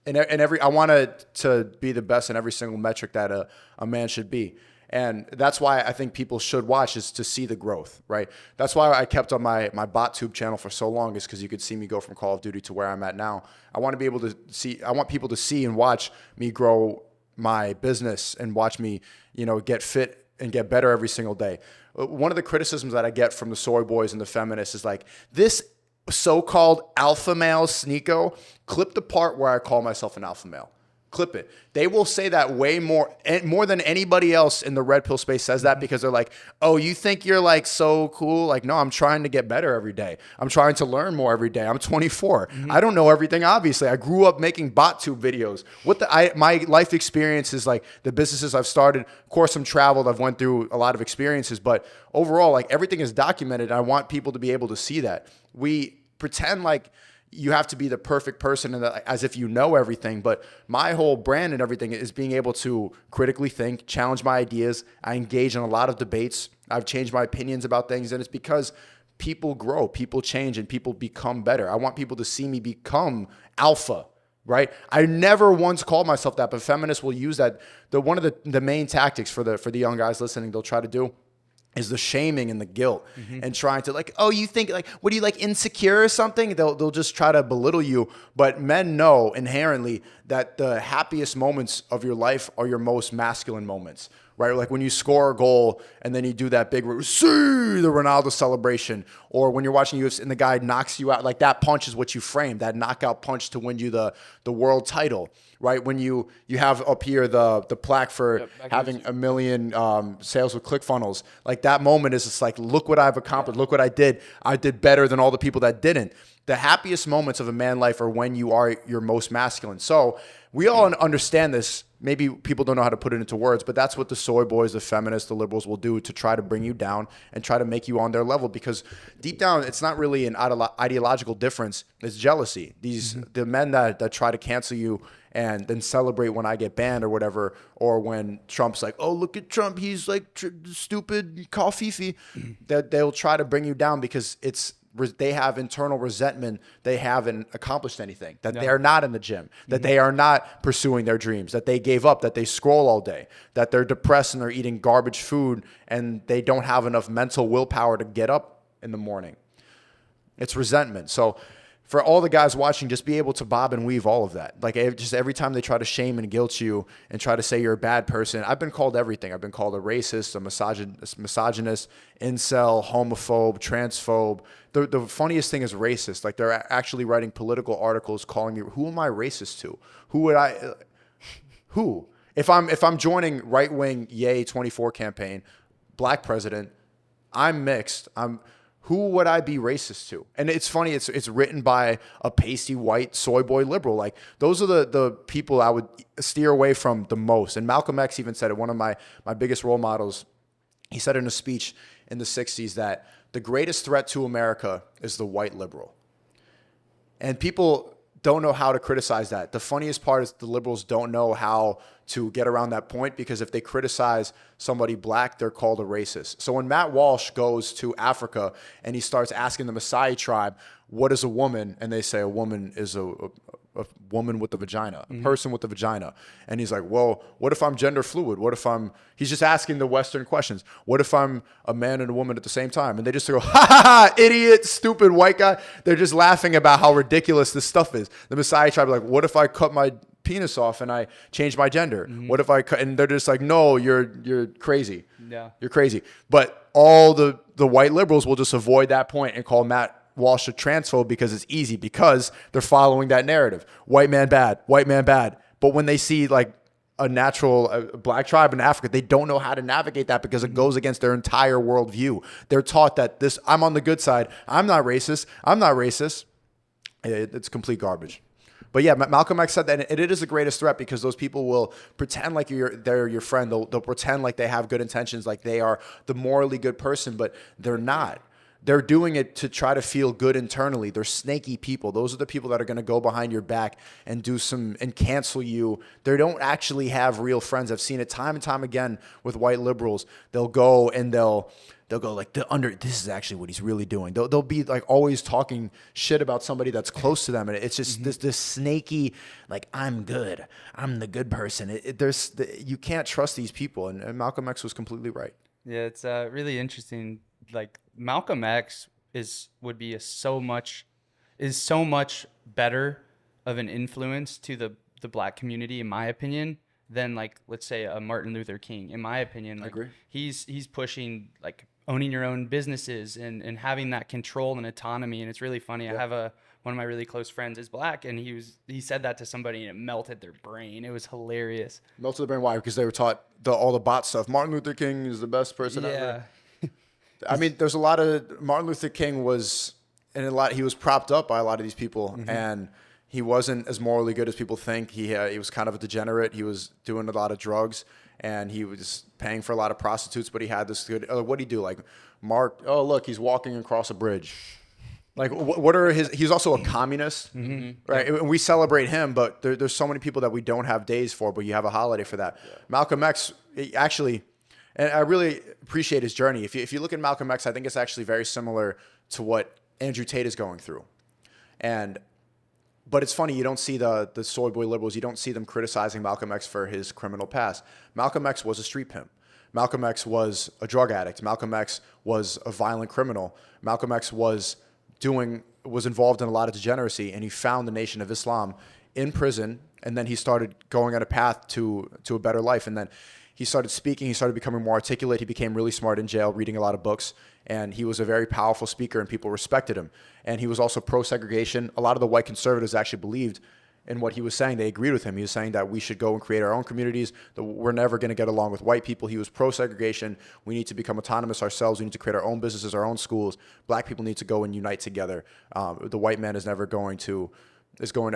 I wanted to be the best in every single metric that a man should be. And that's why I think people should watch, is to see the growth, right? That's why I kept on my BotTube channel for so long, is because you could see me go from Call of Duty to where I'm at now. I want to be able to see, I want people to see and watch me grow my business and watch me, you know, get fit and get better every single day. One of the criticisms that I get from the soy boys and the feminists is like, this so-called alpha male Sneako, clip the part where I call myself an alpha male. Clip it. They will say that way more than anybody else in the red pill space says that, because they're like, oh, you think you're like so cool? Like, no, I'm trying to get better every day. I'm trying to learn more every day. I'm 24. I don't know everything, obviously. I grew up making BotTube videos. My life experience is like the businesses I've started. Of course, I'm traveled. I've went through a lot of experiences, but overall, like, everything is documented. I want people to be able to see that. We pretend like you have to be the perfect person and as if you know everything. But my whole brand and everything is being able to critically think, challenge my ideas. I engage in a lot of debates. I've changed my opinions about things. And it's because people grow, people change, and people become better. I want people to see me become alpha, right? I never once called myself that, but feminists will use that. One of the main tactics for the young guys listening, they'll try to do is the shaming and the guilt and trying to like, oh, you think like, what do you like, insecure or something? They'll just try to belittle you. But men know inherently that the happiest moments of your life are your most masculine moments, right? Like when you score a goal and then you do that big, see the Ronaldo celebration, or when you're watching UFC and the guy knocks you out, like that punch is what you frame, that knockout punch to win you the world title. Right, when you have up here the plaque for having 1 million sales with ClickFunnels, like that moment is just like, look what I've accomplished, look what I did. I did better than all the people that didn't. The happiest moments of a man's life are when you are your most masculine. So we all understand this. Maybe people don't know how to put it into words, but that's what the soy boys, the feminists, the liberals will do to try to bring you down and try to make you on their level. Because deep down, it's not really an ideological difference. It's jealousy. The men that try to cancel you and then celebrate when I get banned or or when Trump's like, oh, look at Trump, he's like stupid, covfefe, that they'll try to bring you down because they have internal resentment. They haven't accomplished anything, that they are not in the gym, that they are not pursuing their dreams, that they gave up, that they scroll all day, that they're depressed and they're eating garbage food and they don't have enough mental willpower to get up in the morning. It's resentment. So for all the guys watching, just be able to bob and weave all of that. Like just every time they try to shame and guilt you and try to say you're a bad person. I've been called everything. I've been called a racist, a misogynist, incel, homophobe, transphobe. The funniest thing is racist. Like they're actually writing political articles calling me, who am I racist to? Who would I, who? If I'm joining right-wing Yay 24 campaign, black president, I'm mixed. Who would I be racist to? And it's funny, it's written by a pasty white soy boy liberal. Like those are the people I would steer away from the most. And Malcolm X even said it, one of my biggest role models, he said in a speech in the 60s that the greatest threat to America is the white liberal. And people don't know how to criticize that. The funniest part is the liberals don't know how to get around that point, because if they criticize somebody black, they're called a racist. So when Matt Walsh goes to Africa and he starts asking the Maasai tribe, what is a woman? And they say a woman is a woman with a vagina, a person with a vagina. And he's like, well, what if I'm gender fluid? What if he's just asking the Western questions. What if I'm a man and a woman at the same time? And they just go, ha ha ha, idiot, stupid white guy. They're just laughing about how ridiculous this stuff is. The Maasai tribe, like, what if I cut my penis off and I change my gender? What if I cut? And they're just like, no, you're crazy. Yeah. You're crazy. But all the white liberals will just avoid that point and call Matt Walsh a transphobe because it's easy, because they're following that narrative. White man bad, white man bad. But when they see like a black tribe in Africa, they don't know how to navigate that because it goes against their entire worldview. They're taught that I'm on the good side. I'm not racist. I'm not racist. It's complete garbage. But yeah, Malcolm X said that, and it is the greatest threat because those people will pretend like they're your friend. They'll pretend like they have good intentions, like they are the morally good person, but they're not. They're doing it to try to feel good internally. They're snaky people. Those are the people that are going to go behind your back and and cancel you. They don't actually have real friends. I've seen it time and time again with white liberals. They'll go and they'll go like, this is actually what he's really doing. They'll be like always talking shit about somebody that's close to them. And it's just this snaky, like, I'm good. I'm the good person. You can't trust these people. And Malcolm X was completely right. Yeah, it's really interesting. Like Malcolm X is so much better of an influence to the black community, in my opinion, than like, let's say, a Martin Luther King. In my opinion, like, I agree. He's pushing like owning your own businesses and having that control and autonomy. And it's really funny. Yeah. I have one of my really close friends is black, and he said that to somebody and it melted their brain. It was hilarious. Melted the brain. Why? Because they were taught all the bot stuff. Martin Luther King is the best person ever. I mean, there's a lot of Martin Luther King he was propped up by a lot of these people, and he wasn't as morally good as people think. He was kind of a degenerate. He was doing a lot of drugs, and he was paying for a lot of prostitutes. But he had this good. What did he do? Like Mark. Oh, look, he's walking across a bridge. Like, what are his? He's also a communist, right? Yeah. And we celebrate him, but there's so many people that we don't have days for, but you have a holiday for that. Yeah. Malcolm X actually. And I really appreciate his journey. If you look at Malcolm X, I think it's actually very similar to what Andrew Tate is going through. But it's funny, you don't see the soy boy liberals, you don't see them criticizing Malcolm X for his criminal past. Malcolm X was a street pimp. Malcolm X was a drug addict. Malcolm X was a violent criminal. Malcolm X was involved in a lot of degeneracy, and he found the Nation of Islam in prison, and then he started going on a path to a better life. And then he started speaking. He started becoming more articulate. He became really smart in jail, reading a lot of books. And he was a very powerful speaker, and people respected him. And he was also pro-segregation. A lot of the white conservatives actually believed in what he was saying. They agreed with him. He was saying that we should go and create our own communities, that we're never going to get along with white people. He was pro-segregation. We need to become autonomous ourselves. We need to create our own businesses, our own schools. Black people need to go and unite together. The white man is going to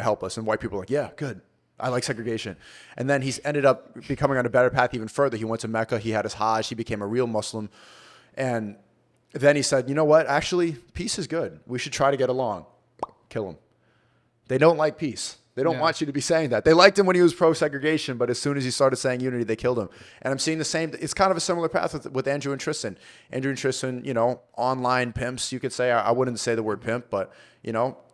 help us. And white people are like, yeah, good. I like segregation. And then he's ended up becoming on a better path even further. He went to Mecca. He had his Hajj. He became a real Muslim. And then he said, you know what? Actually, peace is good. We should try to get along. Kill him. They don't like peace. They don't want you to be saying that. They liked him when he was pro-segregation, but as soon as he started saying unity, they killed him. And I'm seeing the same. It's kind of a similar path with Andrew and Tristan. Andrew and Tristan, online pimps, you could say. I wouldn't say the word pimp, but,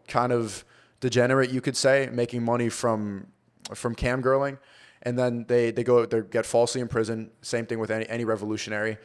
kind of degenerate, you could say, making money from cam girling, and then they get falsely imprisoned. Same thing with any revolutionary,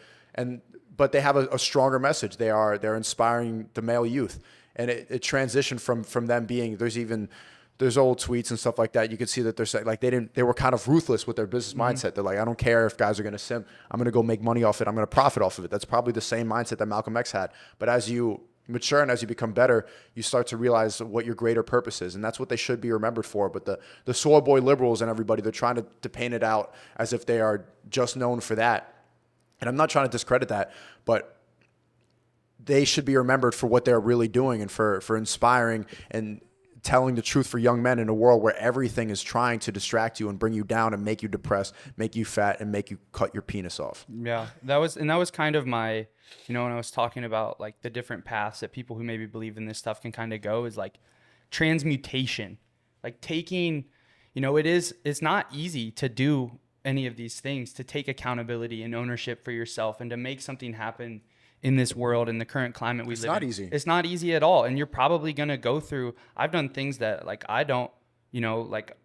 but they have a stronger message. They're inspiring the male youth, And it transitioned from them being, there's old tweets and stuff like that. You could see that they're saying like they were kind of ruthless with their business mindset. They're like, I don't care if guys are going to simp. I'm going to go make money off it. I'm going to profit off of it. That's probably the same mindset that Malcolm X had. But as you mature and as you become better, you start to realize what your greater purpose is. And that's what they should be remembered for. But the soy boy liberals and everybody, they're trying to paint it out as if they are just known for that. And I'm not trying to discredit that, but they should be remembered for what they're really doing and for inspiring and telling the truth for young men in a world where everything is trying to distract you and bring you down and make you depressed, make you fat, and make you cut your penis off. Yeah, that was kind of my, when I was talking about like the different paths that people who maybe believe in this stuff can kind of go, is like transmutation, like taking, it's not easy to do any of these things, to take accountability and ownership for yourself and to make something happen in this world, in the current climate we live in. It's not easy. It's not easy at all. And you're probably going to go through, I've done things that like I don't,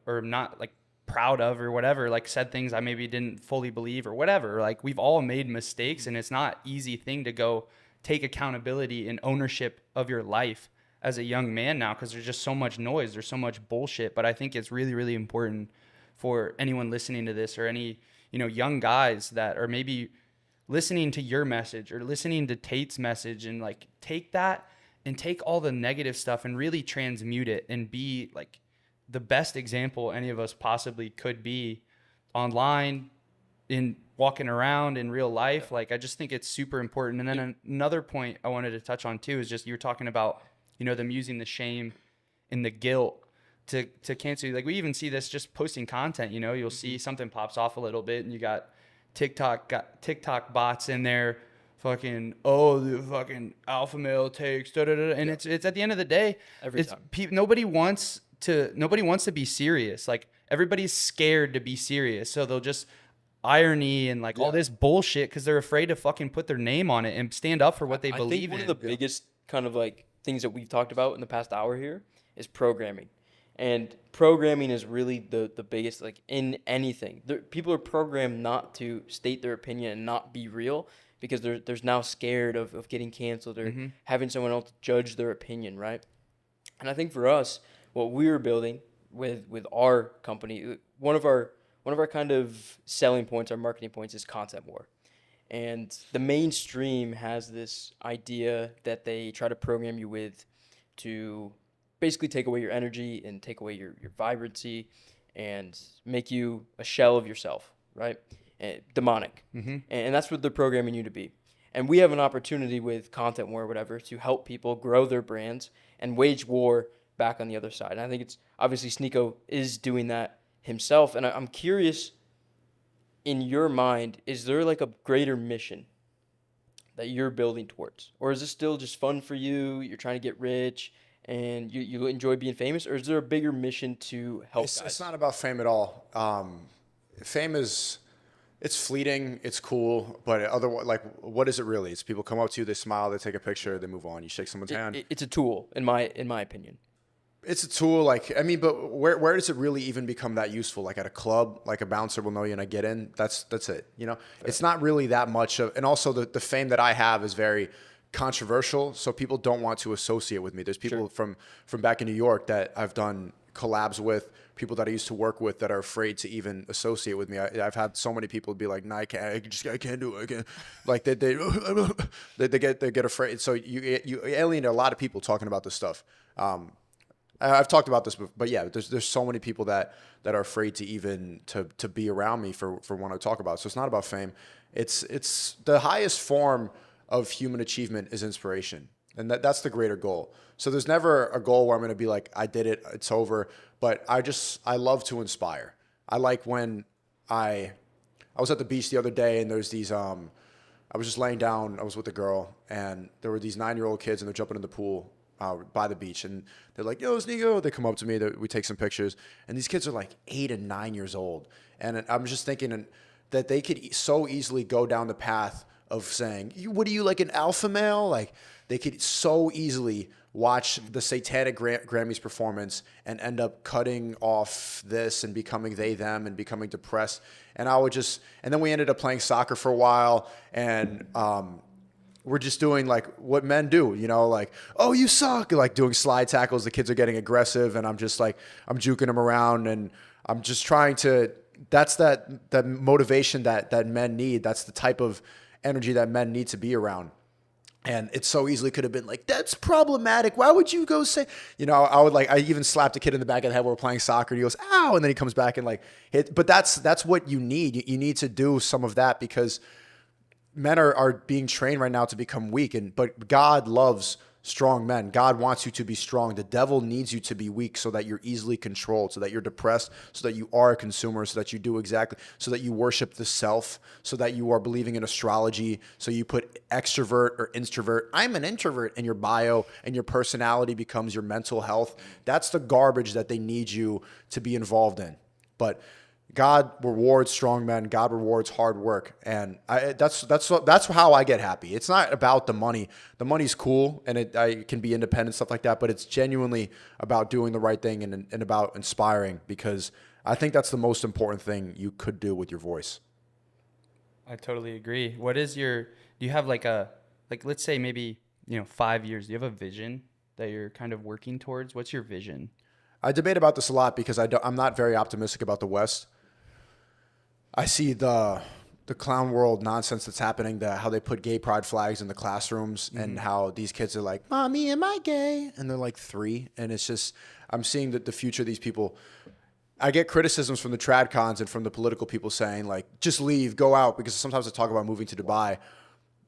or not like proud of or whatever, like said things I maybe didn't fully believe or whatever. Like we've all made mistakes, and it's not easy thing to go take accountability and ownership of your life as a young man now, because there's just so much noise, there's so much bullshit. But I think it's really, really important for anyone listening to this, or any, young guys that are maybe listening to your message or listening to Tate's message, and like take that and take all the negative stuff and really transmute it and be like the best example any of us possibly could be online, in walking around in real life. Like, I just think it's super important. And then another point I wanted to touch on too is just, you were talking about, them using the shame and the guilt to cancel. Like we even see this just posting content, you'll see something pops off a little bit and you got TikTok bots in there fucking, the fucking alpha male takes and it's at the end of the day, every time nobody wants to be serious. Like everybody's scared to be serious, so they'll just irony and like all this bullshit because they're afraid to fucking put their name on it and stand up for what they believe in. One of the biggest kind of like things that we've talked about in the past hour here is programming. And programming is really the biggest, like in anything. People are programmed not to state their opinion and not be real because there's now scared of getting canceled or having someone else judge their opinion, right? And I think for us, what we were building with our company, one of our kind of selling points, our marketing points, is content war. And the mainstream has this idea that they try to program you with to basically take away your energy and take away your vibrancy and make you a shell of yourself, right? And demonic. And that's what they're programming you to be. And we have an opportunity with content war or whatever to help people grow their brands and wage war back on the other side. And I think it's obviously Sneako is doing that himself. And I'm curious, in your mind, is there like a greater mission that you're building towards? Or is this still just fun for you? You're trying to get rich and you enjoy being famous? Or is there a bigger mission to help guys? It's not about fame at all. Fame is, it's fleeting, it's cool, but otherwise, like, what is it really? It's people come up to you, they smile, they take a picture, they move on. You shake someone's hand. It's a tool, in my opinion. It's a tool, but where does it really even become that useful? Like at a club, like a bouncer will know you and I get in. That's it. It's not really that much of, and also the fame that I have is very controversial, so people don't want to associate with me. There's people from back in New York that I've done collabs with, people that I used to work with that are afraid to even associate with me. I've had so many people be like, "Nah, I can't do it. I can't." Like they get afraid. So you alienate a lot of people talking about this stuff. I've talked about this, but yeah, there's so many people that are afraid to even to be around me for what I talk about. So it's not about fame. It's the highest form of human achievement is inspiration. And that's the greater goal. So there's never a goal where I'm going to be like, I did it, it's over. But I love to inspire. I like when I was at the beach the other day and there's these, I was just laying down, I was with a girl and there were these 9-year-old kids and they're jumping in the pool by the beach. And they're like, "Yo, Sneako." They come up to me, we take some pictures. And these kids are like 8 and 9 years old. And I'm just thinking that they could so easily go down the path of saying, "What are you, like an alpha male?" Like they could so easily watch the satanic Grammys performance and end up cutting off this and becoming they, them and becoming depressed. And then we ended up playing soccer for a while. And we're just doing like what men do, you know, like, oh, you suck, like doing slide tackles. The kids are getting aggressive, and I'm just like, I'm juking them around, and I'm just trying to. That's that motivation that men need. That's the type of energy that men need to be around. And it so easily could have been like, that's problematic. Why would you go say, you know, I even slapped a kid in the back of the head while we're playing soccer. And he goes, ow. And then he comes back and like hit. But that's what you need. You need to do some of that because men are being trained right now to become weak. But God loves strong men. God wants you to be strong. The devil needs you to be weak so that you're easily controlled, so that you're depressed, so that you are a consumer, so that you do exactly, so that you worship the self, so that you are believing in astrology, so you put extrovert or introvert. I'm an introvert in your bio, and your personality becomes your mental health. That's the garbage that they need you to be involved in. But God rewards strong men. God rewards hard work, and that's how I get happy. It's not about the money. The money's cool, and I can be independent, stuff like that. But it's genuinely about doing the right thing and about inspiring, because I think that's the most important thing you could do with your voice. I totally agree. What is do you have let's say maybe 5 years? Do you have a vision that you're kind of working towards? What's your vision? I debate about this a lot because I'm not very optimistic about the West. I see the clown world nonsense that's happening, how they put gay pride flags in the classrooms, and how these kids are like, Mommy, am I gay? And they're like 3. And it's just, I'm seeing that the future of these people. I get criticisms from the trad cons and from the political people saying like, just leave, go out, because sometimes I talk about moving to Dubai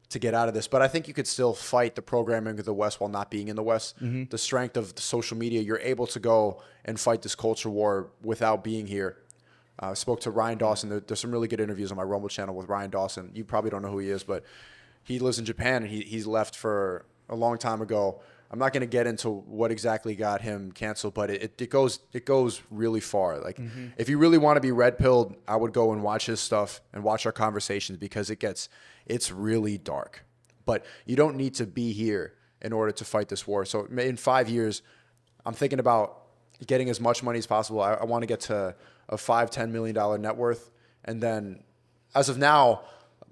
to get out of this. But I think you could still fight the programming of the West while not being in the West. The strength of the social media, you're able to go and fight this culture war without being here. I spoke to Ryan Dawson. There's some really good interviews on my Rumble channel with Ryan Dawson. You probably don't know who he is, but he lives in Japan, and he's left for a long time ago. I'm not going to get into what exactly got him canceled, but it goes really far. Like if you really want to be red pilled, I would go and watch his stuff and watch our conversations, because it's really dark. But you don't need to be here in order to fight this war. So in 5 years, I'm thinking about getting as much money as possible. I want to get to a $5-10 million net worth, and then as of now,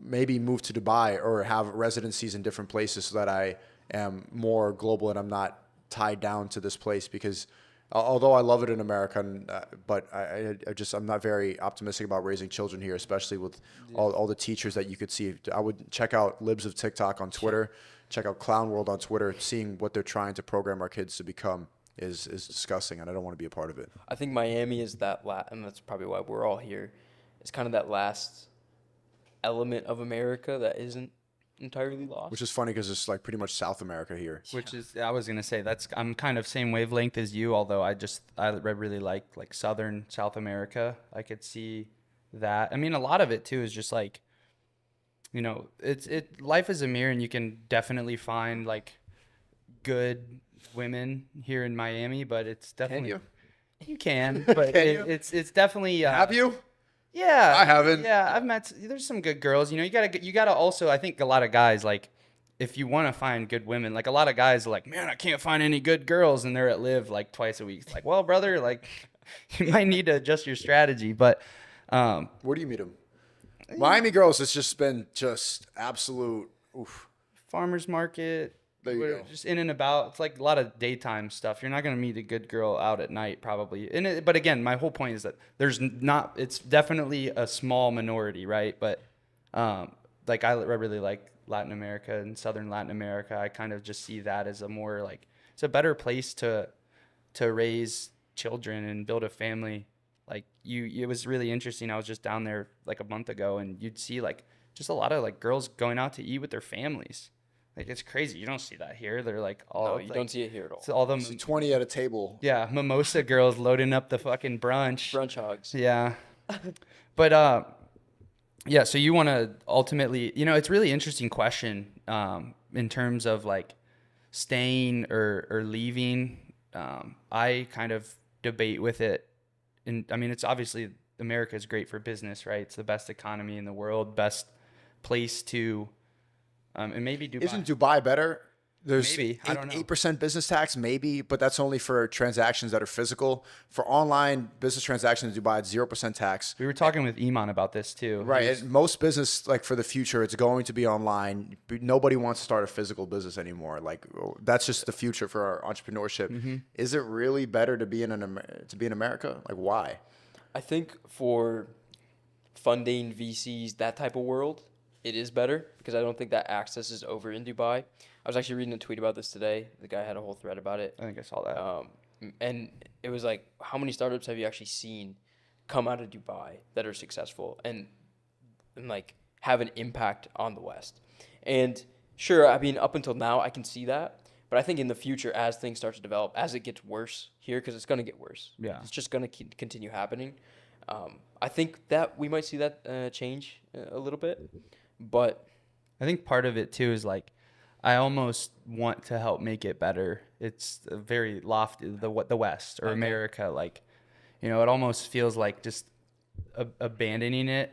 maybe move to Dubai or have residencies in different places so that I am more global and I'm not tied down to this place. Because although I love it in America, but I'm not very optimistic about raising children here, especially with all the teachers that you could see. I would check out Libs of TikTok on Twitter, check out Clown World on Twitter. Seeing what they're trying to program our kids to become is disgusting, and I don't want to be a part of it. I think Miami is and that's probably why we're all here. It's kind of that last element of America that isn't entirely lost. Which is funny because it's like pretty much South America here. Which is, I was gonna say, I'm kind of same wavelength as you. Although I really like Southern South America. I could see that. I mean, a lot of it too is just like, life is a mirror, and you can definitely find like good women here in Miami, but it's definitely you can, but it's definitely have you? Yeah, I haven't. Yeah, I've met. There's some good girls. You gotta also. I think a lot of guys, like, if you want to find good women, like a lot of guys are like, man, I can't find any good girls, and they're at Live like twice a week. It's like, well, brother, like, you might need to adjust your strategy. But where do you meet them? Miami girls, it's just been absolute farmers market. There you go. Just in and about. It's like a lot of daytime stuff. You're not going to meet a good girl out at night, probably. But again, my whole point is that it's definitely a small minority, right? But like I really like Latin America and Southern Latin America. I kind of just see that as a more like, it's a better place to raise children and build a family. Like it was really interesting. I was just down there like a month ago, and you'd see like just a lot of like girls going out to eat with their families. Like, it's crazy. You don't see that here. They're like all. No, you don't see it here at all. So all them 20 at a table. Yeah, mimosa girls loading up the fucking brunch. Brunch hogs. Yeah, but yeah. So you want to ultimately, it's a really interesting question in terms of like staying or leaving. I kind of debate with it, and I mean, it's obviously America is great for business, right? It's the best economy in the world, best place to. And maybe Dubai. Isn't Dubai better There's Maybe. I don't know. 8% business tax, maybe, but that's only for transactions that are physical. For online business transactions in Dubai, it's 0% tax. We were talking with Iman about this too. Right. And most business, like for the future, it's going to be online. Nobody wants to start a physical business anymore. Like that's just the future for our entrepreneurship. Is it really better to be in America? Like why? I think for funding VCs, that type of world, it is better because I don't think that access is over in Dubai. I was actually reading a tweet about this today. The guy had a whole thread about it. I think I saw that. And it was like, how many startups have you actually seen come out of Dubai that are successful and like have an impact on the West? And sure, I mean, up until now, I can see that. But I think in the future, as things start to develop, as it gets worse here, because it's going to get worse. Yeah. It's just going to continue happening. I think that we might see that change a little bit. But I think part of it too is like, I almost want to help make it better. It's a very lofty, the West or America. Like, you know, it almost feels like just abandoning it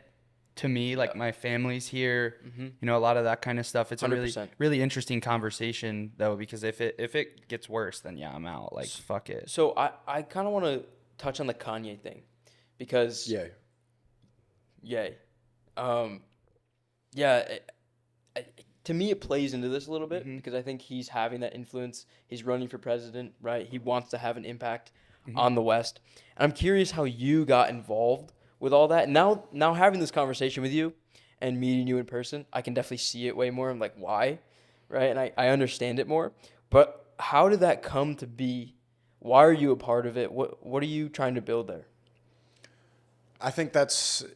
to me. Like my family's here, you know, a lot of that kind of stuff. It's 100%. a really interesting conversation though, because if it gets worse, then yeah, I'm out. Like, fuck it. So I kind of want to touch on the Kanye thing because Yay. To me, it plays into this a little bit because I think he's having that influence. He's running for president, right? He wants to have an impact on the West. And I'm curious how you got involved with all that. Now having this conversation with you and meeting you in person, I can definitely see it way more. I'm like, why? Right? And I understand it more. But how did that come to be? Why are you a part of it? What are you trying to build there? I think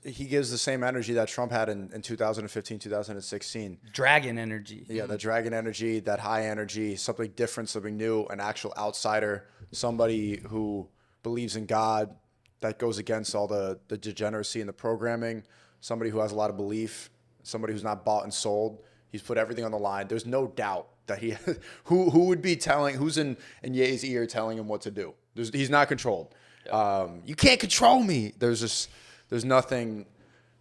he gives the same energy that Trump had in 2015, 2016. Dragon energy. Yeah, the dragon energy, that high energy, something different, something new, an actual outsider, somebody who believes in God, that goes against all the degeneracy in the programming, somebody who has a lot of belief, somebody who's not bought and sold. He's put everything on the line. There's no doubt that he who would be who's in Ye's ear telling him what to do. He's not controlled. You can't control me. There's nothing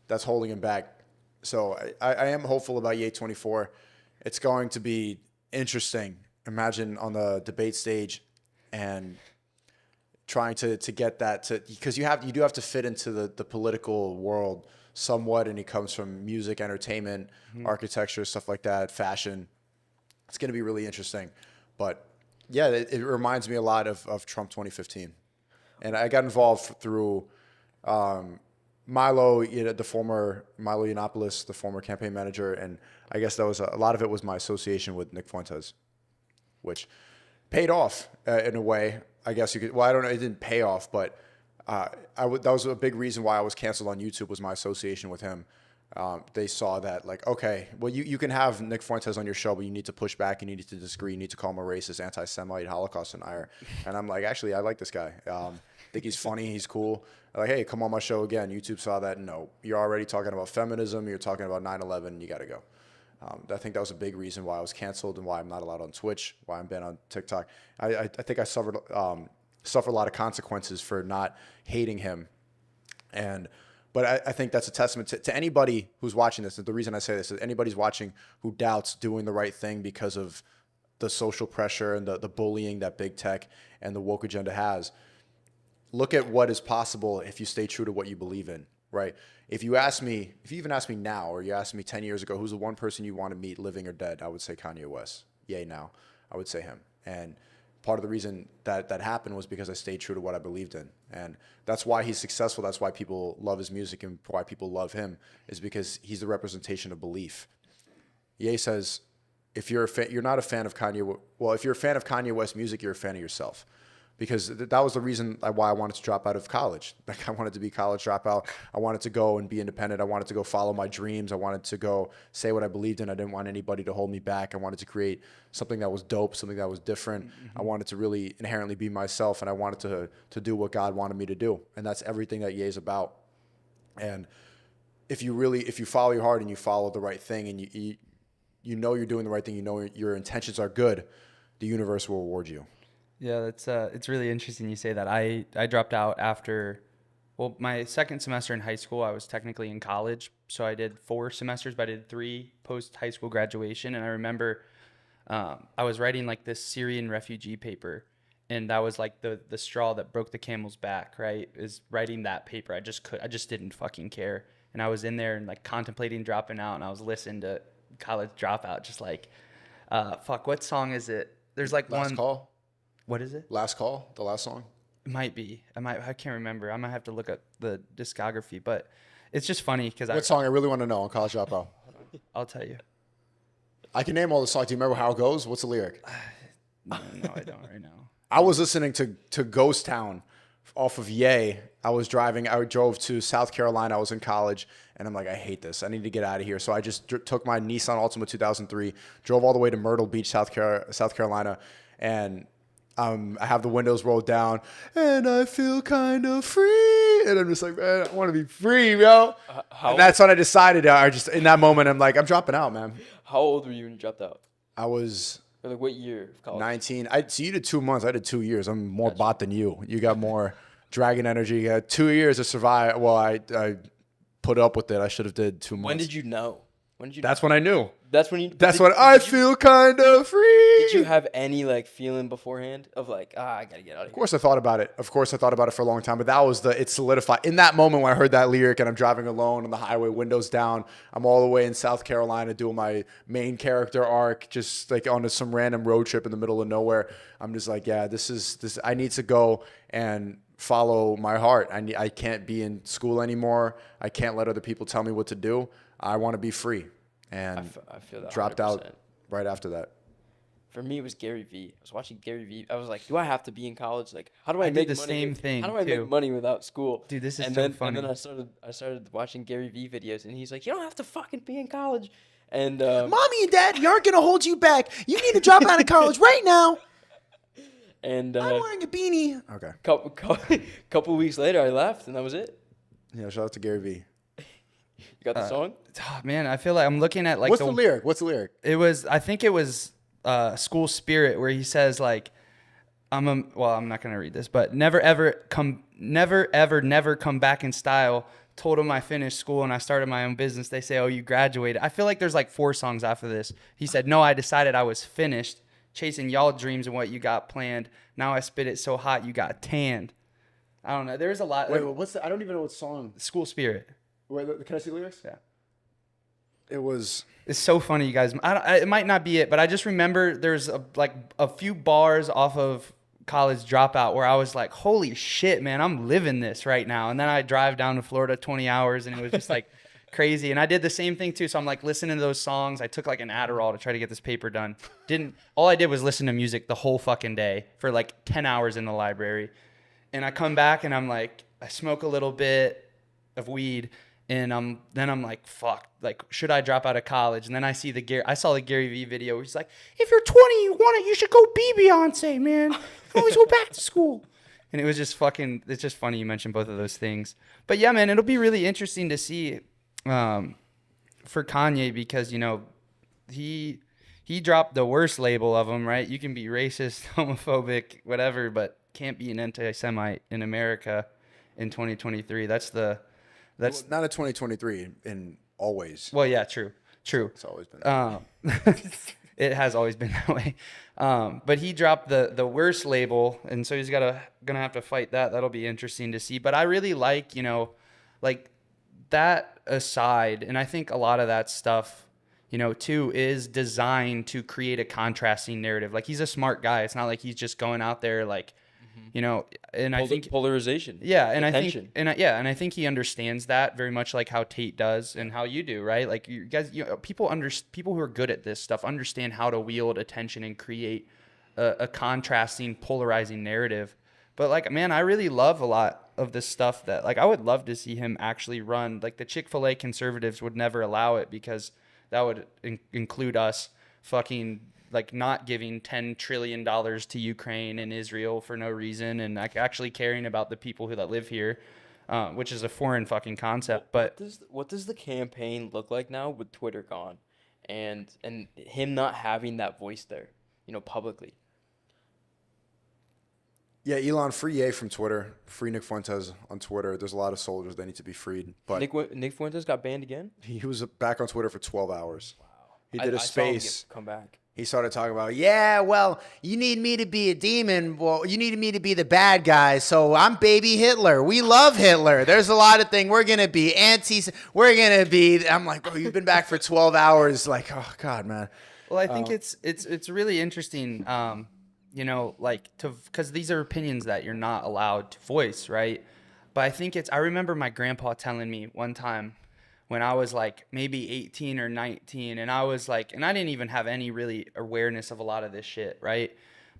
that's holding him back. So I am hopeful about Ye 24. It's going to be interesting. Imagine on the debate stage and trying to get that because you do have to fit into the political world somewhat, and he comes from music, entertainment, architecture, stuff like that, fashion. It's going to be really interesting. But yeah, it reminds me a lot of Trump 2015. And I got involved through Milo, the former Milo Yiannopoulos, the former campaign manager, and I guess that was a lot of it was my association with Nick Fuentes, which paid off in a way. I guess you could. Well, I don't know. It didn't pay off, but that was a big reason why I was canceled on YouTube was my association with him. They saw that like, okay, well, you can have Nick Fuentes on your show, but you need to push back. You need to disagree. You need to call him a racist, anti-Semite, Holocaust denier. And I'm like, actually, I like this guy. Think he's funny. He's cool. Like, hey, come on my show again. YouTube saw that. No, you're already talking about feminism. You're talking about 9/11. You got to go. I think that was a big reason why I was canceled and why I'm not allowed on Twitch, why I'm banned on TikTok. I think I suffered a lot of consequences for not hating him. But I think that's a testament to anybody who's watching this. And the reason I say this is anybody's watching who doubts doing the right thing because of the social pressure and the bullying that big tech and the woke agenda has. Look at what is possible if you stay true to what you believe in, right? If you even ask me now, or you asked me 10 years ago, who's the one person you want to meet, living or dead, I would say Kanye West. Yay, now. I would say him. And part of the reason that happened was because I stayed true to what I believed in. And that's why he's successful. That's why people love his music and why people love him is because he's the representation of belief. Ye says, if you're not a fan of Kanye, well, if you're a fan of Kanye West music, you're a fan of yourself. Because that was the reason why I wanted to drop out of college. Like I wanted to be a college dropout. I wanted to go and be independent. I wanted to go follow my dreams. I wanted to go say what I believed in. I didn't want anybody to hold me back. I wanted to create something that was dope, something that was different. Mm-hmm. I wanted to really inherently be myself, and I wanted to do what God wanted me to do. And that's everything that Ye's about. And if you follow your heart and you follow the right thing, and you know you're doing the right thing, you know your intentions are good, the universe will reward you. Yeah, it's really interesting you say that. I dropped out after, my second semester in high school. I was technically in college, so I did 4 semesters, but I did 3 post-high school graduation. And I remember I was writing like this Syrian refugee paper, and that was like the straw that broke the camel's back, right? Is writing that paper. I just didn't fucking care. And I was in there and like contemplating dropping out, and I was listening to College Dropout, just like, what song is it? There's like Last Call? What is it? Last Call? The last song? It might be. I can't remember. I might have to look up the discography, but it's just funny because What song I really want to know on College Dropout? I'll tell you. I can name all the songs. Do you remember how it goes? What's the lyric? No, I don't right now. I was listening to Ghost Town off of Yay. I drove to South Carolina. I was in college, and I'm like, I hate this. I need to get out of here. So I just took my Nissan Altima 2003, drove all the way to Myrtle Beach, South Carolina, and I have the windows rolled down, and I feel kind of free. And I'm just like, man, I want to be free, yo. And that's when I decided. In that moment, I'm like, I'm dropping out, man. How old were you when you dropped out? I was... Or like what year of college? 19. So you did 2 months. I did 2 years. I'm more bot than you. You got more dragon energy. You got 2 years to survive. Well, I put up with it. I should have did 2 months. When did you know? That's when I knew. That's when you. Feel kind of free. Did you have any like feeling beforehand of like, I gotta get out of here? Of course I thought about it. For a long time. But that was it solidified. In that moment when I heard that lyric and I'm driving alone on the highway, windows down, I'm all the way in South Carolina doing my main character arc, just like on some random road trip in the middle of nowhere. I'm just like, yeah, this. I need to go and follow my heart. I can't be in school anymore. I can't let other people tell me what to do. I want to be free. And I feel that dropped 100%. out right after that. For me, it was Gary Vee. I was watching Gary Vee. I was like, do I have to be in college? Like, how do I make did the money? same thing, How do I too. make money without school? Dude, this is and so then, funny. And then I started watching Gary Vee videos, and he's like, you don't have to fucking be in college. And Mommy and Dad, you aren't going to hold you back. You need to drop out of college right now. And I'm wearing a beanie. Okay. Couple weeks later, I left, and that was it. Yeah, shout out to Gary Vee. You got the song? Oh, man, I feel like I'm looking at like What's the lyric? I think it was School Spirit, where he says like, I'm not gonna read this, but never ever come back in style. Told him I finished school and I started my own business. They say, oh, you graduated. I feel like there's like 4 songs after this. He said, no, I decided I was finished chasing y'all dreams and what you got planned. Now I spit it so hot you got tanned. I don't know. There's a lot. Wait, what's I don't even know what song. School Spirit. Wait, can I see the lyrics? Yeah. It's so funny, you guys. It might not be it, but I just remember there's a few bars off of College Dropout where I was like, holy shit, man, I'm living this right now. And then I drive down to Florida 20 hours and it was just like crazy. And I did the same thing too. So I'm like listening to those songs. I took like an Adderall to try to get this paper done. All I did was listen to music the whole fucking day for like 10 hours in the library. And I come back and I'm like, I smoke a little bit of weed. And then I'm like, fuck, like, should I drop out of college? And then I saw the Gary Vee video where he's like, if you're 20, you want it, you should go be Beyonce, man. You can always go back to school. And it was just it's just funny you mentioned both of those things. But yeah, man, it'll be really interesting to see for Kanye because, you know, he dropped the worst label of them, right? You can be racist, homophobic, whatever, but can't be an anti-Semite in America in 2023. That's not a 2023 and always. Well, yeah, true. It's always been that way. It has always been that way. But he dropped the worst label, and so he's gonna have to fight that. That'll be interesting to see. But I really like, you know, like that aside, and I think a lot of that stuff, you know, too, is designed to create a contrasting narrative. Like he's a smart guy. It's not like he's just going out there like, you know, and I think polarization. Yeah, and attention. I think he understands that very much, like how Tate does and how you do, right? Like you guys, people who are good at this stuff understand how to wield attention and create a contrasting, polarizing narrative. But like, man, I really love a lot of this stuff that like I would love to see him actually run. Like the Chick-fil-A conservatives would never allow it because that would include us fucking like not giving $10 trillion to Ukraine and Israel for no reason and like actually caring about the people that live here, which is a foreign fucking concept. But what does the campaign look like now with Twitter gone and him not having that voice there, you know, publicly? Yeah, Elon, free Ye from Twitter. Free Nick Fuentes on Twitter. There's a lot of soldiers that need to be freed. But Nick Fuentes got banned again? He was back on Twitter for 12 hours. Wow. He did a space. Come back. he started talking about, yeah, well, you need me to be a demon. Well, you need me to be the bad guy. So I'm baby Hitler. We love Hitler. There's a lot of things. We're going to be antis. We're going to be. I'm like, bro, you've been back for 12 hours. Like, oh, God, man. Well, I think it's really interesting, you know, like because these are opinions that you're not allowed to voice, right? But I think I remember my grandpa telling me one time when I was like maybe 18 or 19, and I was like, and I didn't even have any really awareness of a lot of this shit, right?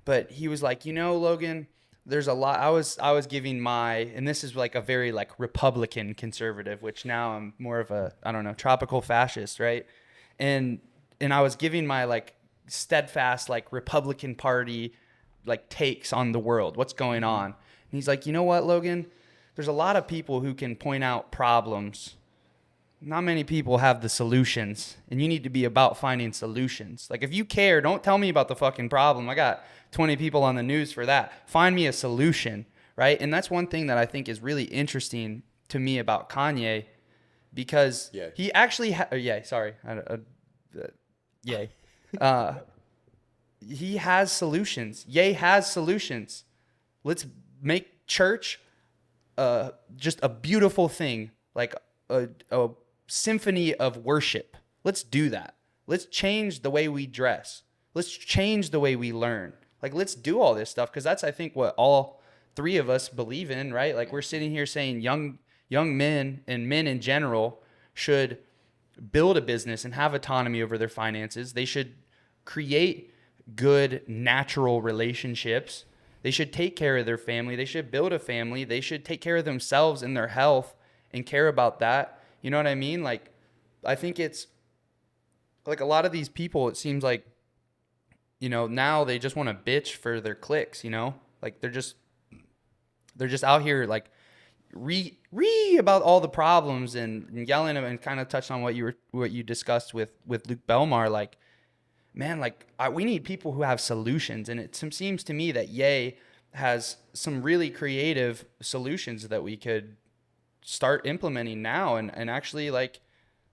But he was like, you know, Logan, there's a lot. I was giving and this is like a very like Republican conservative, which now I'm more of a, I don't know, tropical fascist, right? And I was giving my like steadfast like Republican Party like takes on the world, what's going on. And he's like, you know what, Logan? There's a lot of people who can point out problems. Not many people have the solutions, and you need to be about finding solutions. Like, if you care, don't tell me about the fucking problem. I got 20 people on the news for that. Find me a solution, right? And that's one thing that I think is really interesting to me about Kanye, because he actually he has solutions. Ye has solutions. Let's make church just a beautiful thing, like a symphony of worship. Let's do that. Let's change the way we dress. Let's change the way we learn. Like, let's do all this stuff, because that's, I think, what all three of us believe in, right? Like, we're sitting here saying young men and men in general should build a business and have autonomy over their finances. They should create good, natural relationships. They should take care of their family. They should build a family. They should take care of themselves and their health and care about that. You know what I mean? Like, I think it's like a lot of these people, it seems like, you know, now they just want to bitch for their clicks, you know? Like, they're just out here like about all the problems and yelling, and kind of touched on what you discussed with Luke Belmar. Like, man, like we need people who have solutions, and it seems to me that Ye has some really creative solutions that we could start implementing now, and actually like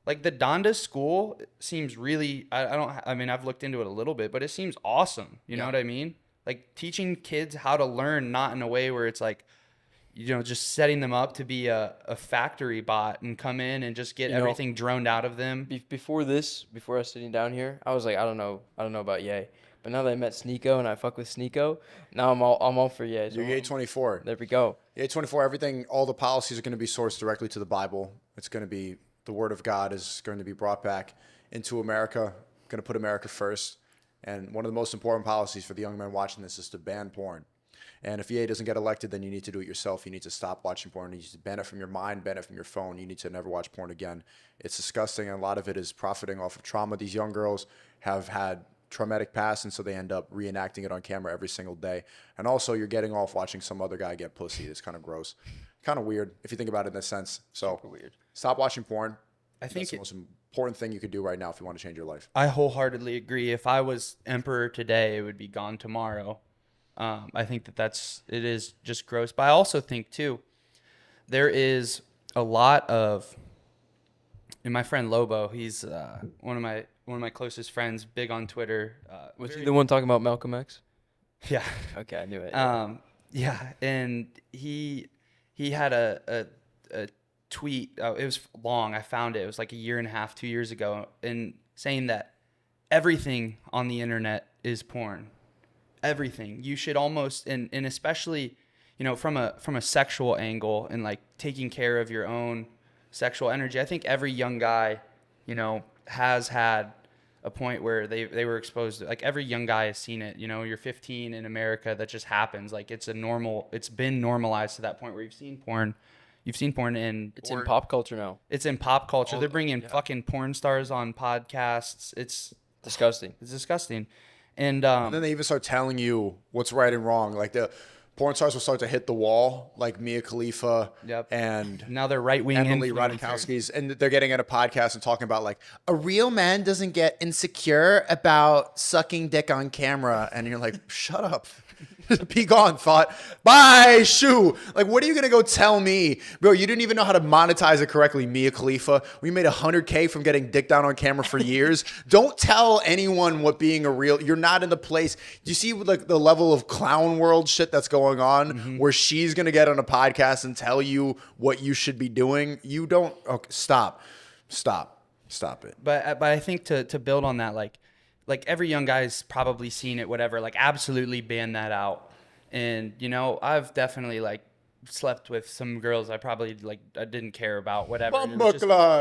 the Donda school seems really, I mean, I've looked into it a little bit, but it seems awesome. You know what I mean? Like, teaching kids how to learn, not in a way where it's like, you know, just setting them up to be a factory bot and come in and just get everything droned out of them. Before I was sitting down here, I was like, I don't know about Ye. But now that I met Sneako and I fuck with Sneako, now I'm all for Ye. So You're Ye 24. There we go. Ye 24. Everything, all the policies are going to be sourced directly to the Bible. It's going to be, the Word of God is going to be brought back into America. Going to put America first. And one of the most important policies for the young men watching this is to ban porn. And if Ye doesn't get elected, then you need to do it yourself. You need to stop watching porn. You need to ban it from your mind, ban it from your phone. You need to never watch porn again. It's disgusting, and a lot of it is profiting off of trauma. These young girls have had traumatic past, and so they end up reenacting it on camera every single day. And also, you're getting off watching some other guy get pussy. It's kind of gross, kind of weird if you think about it in a sense. So Super weird. Stop watching porn. I think that's the most important thing you could do right now if you want to change your life. I wholeheartedly agree. If I was emperor today, it would be gone tomorrow. I think it is just gross. But I also think too, there is a lot of, and my friend Lobo, he's one of my closest friends, big on Twitter. Was he the one talking about Malcolm X? Yeah. Okay, I knew it. Yeah, and he had a tweet. It was long. I found it. It was like 1.5 years, 2 years ago, and saying that everything on the internet is porn. Everything. You should almost, and especially, you know, from a sexual angle, and like taking care of your own sexual energy. I think every young guy, you know, has had a point where they were exposed to, like, every young guy has seen it. You know, you're 15 in America, that just happens. Like, it's been normalized to that point where you've seen porn, and it's in pop culture now. It's in pop culture. They're bringing fucking porn stars on podcasts. It's disgusting. It's disgusting. And then they even start telling you what's right and wrong. Like, the porn stars will start to hit the wall, like Mia Khalifa and now they're right-wing Emily Ratajkowski's, and they're getting at a podcast and talking about, like, a real man doesn't get insecure about sucking dick on camera. And you're like, shut up. Be gone, thought. Bye, shoo. Like, what are you going to go tell me? Bro, you didn't even know how to monetize it correctly, Mia Khalifa. We made $100K from getting dick down on camera for years. Don't tell anyone what being a real... You're not in the place. Do you see like the level of clown world shit that's going on where she's going to get on a podcast and tell you what you should be doing? You don't... Okay, stop it. But I think to build on that, like every young guy's probably seen it, whatever, like absolutely ban that out. And, you know, I've definitely like slept with some girls I probably like, I didn't care about, whatever.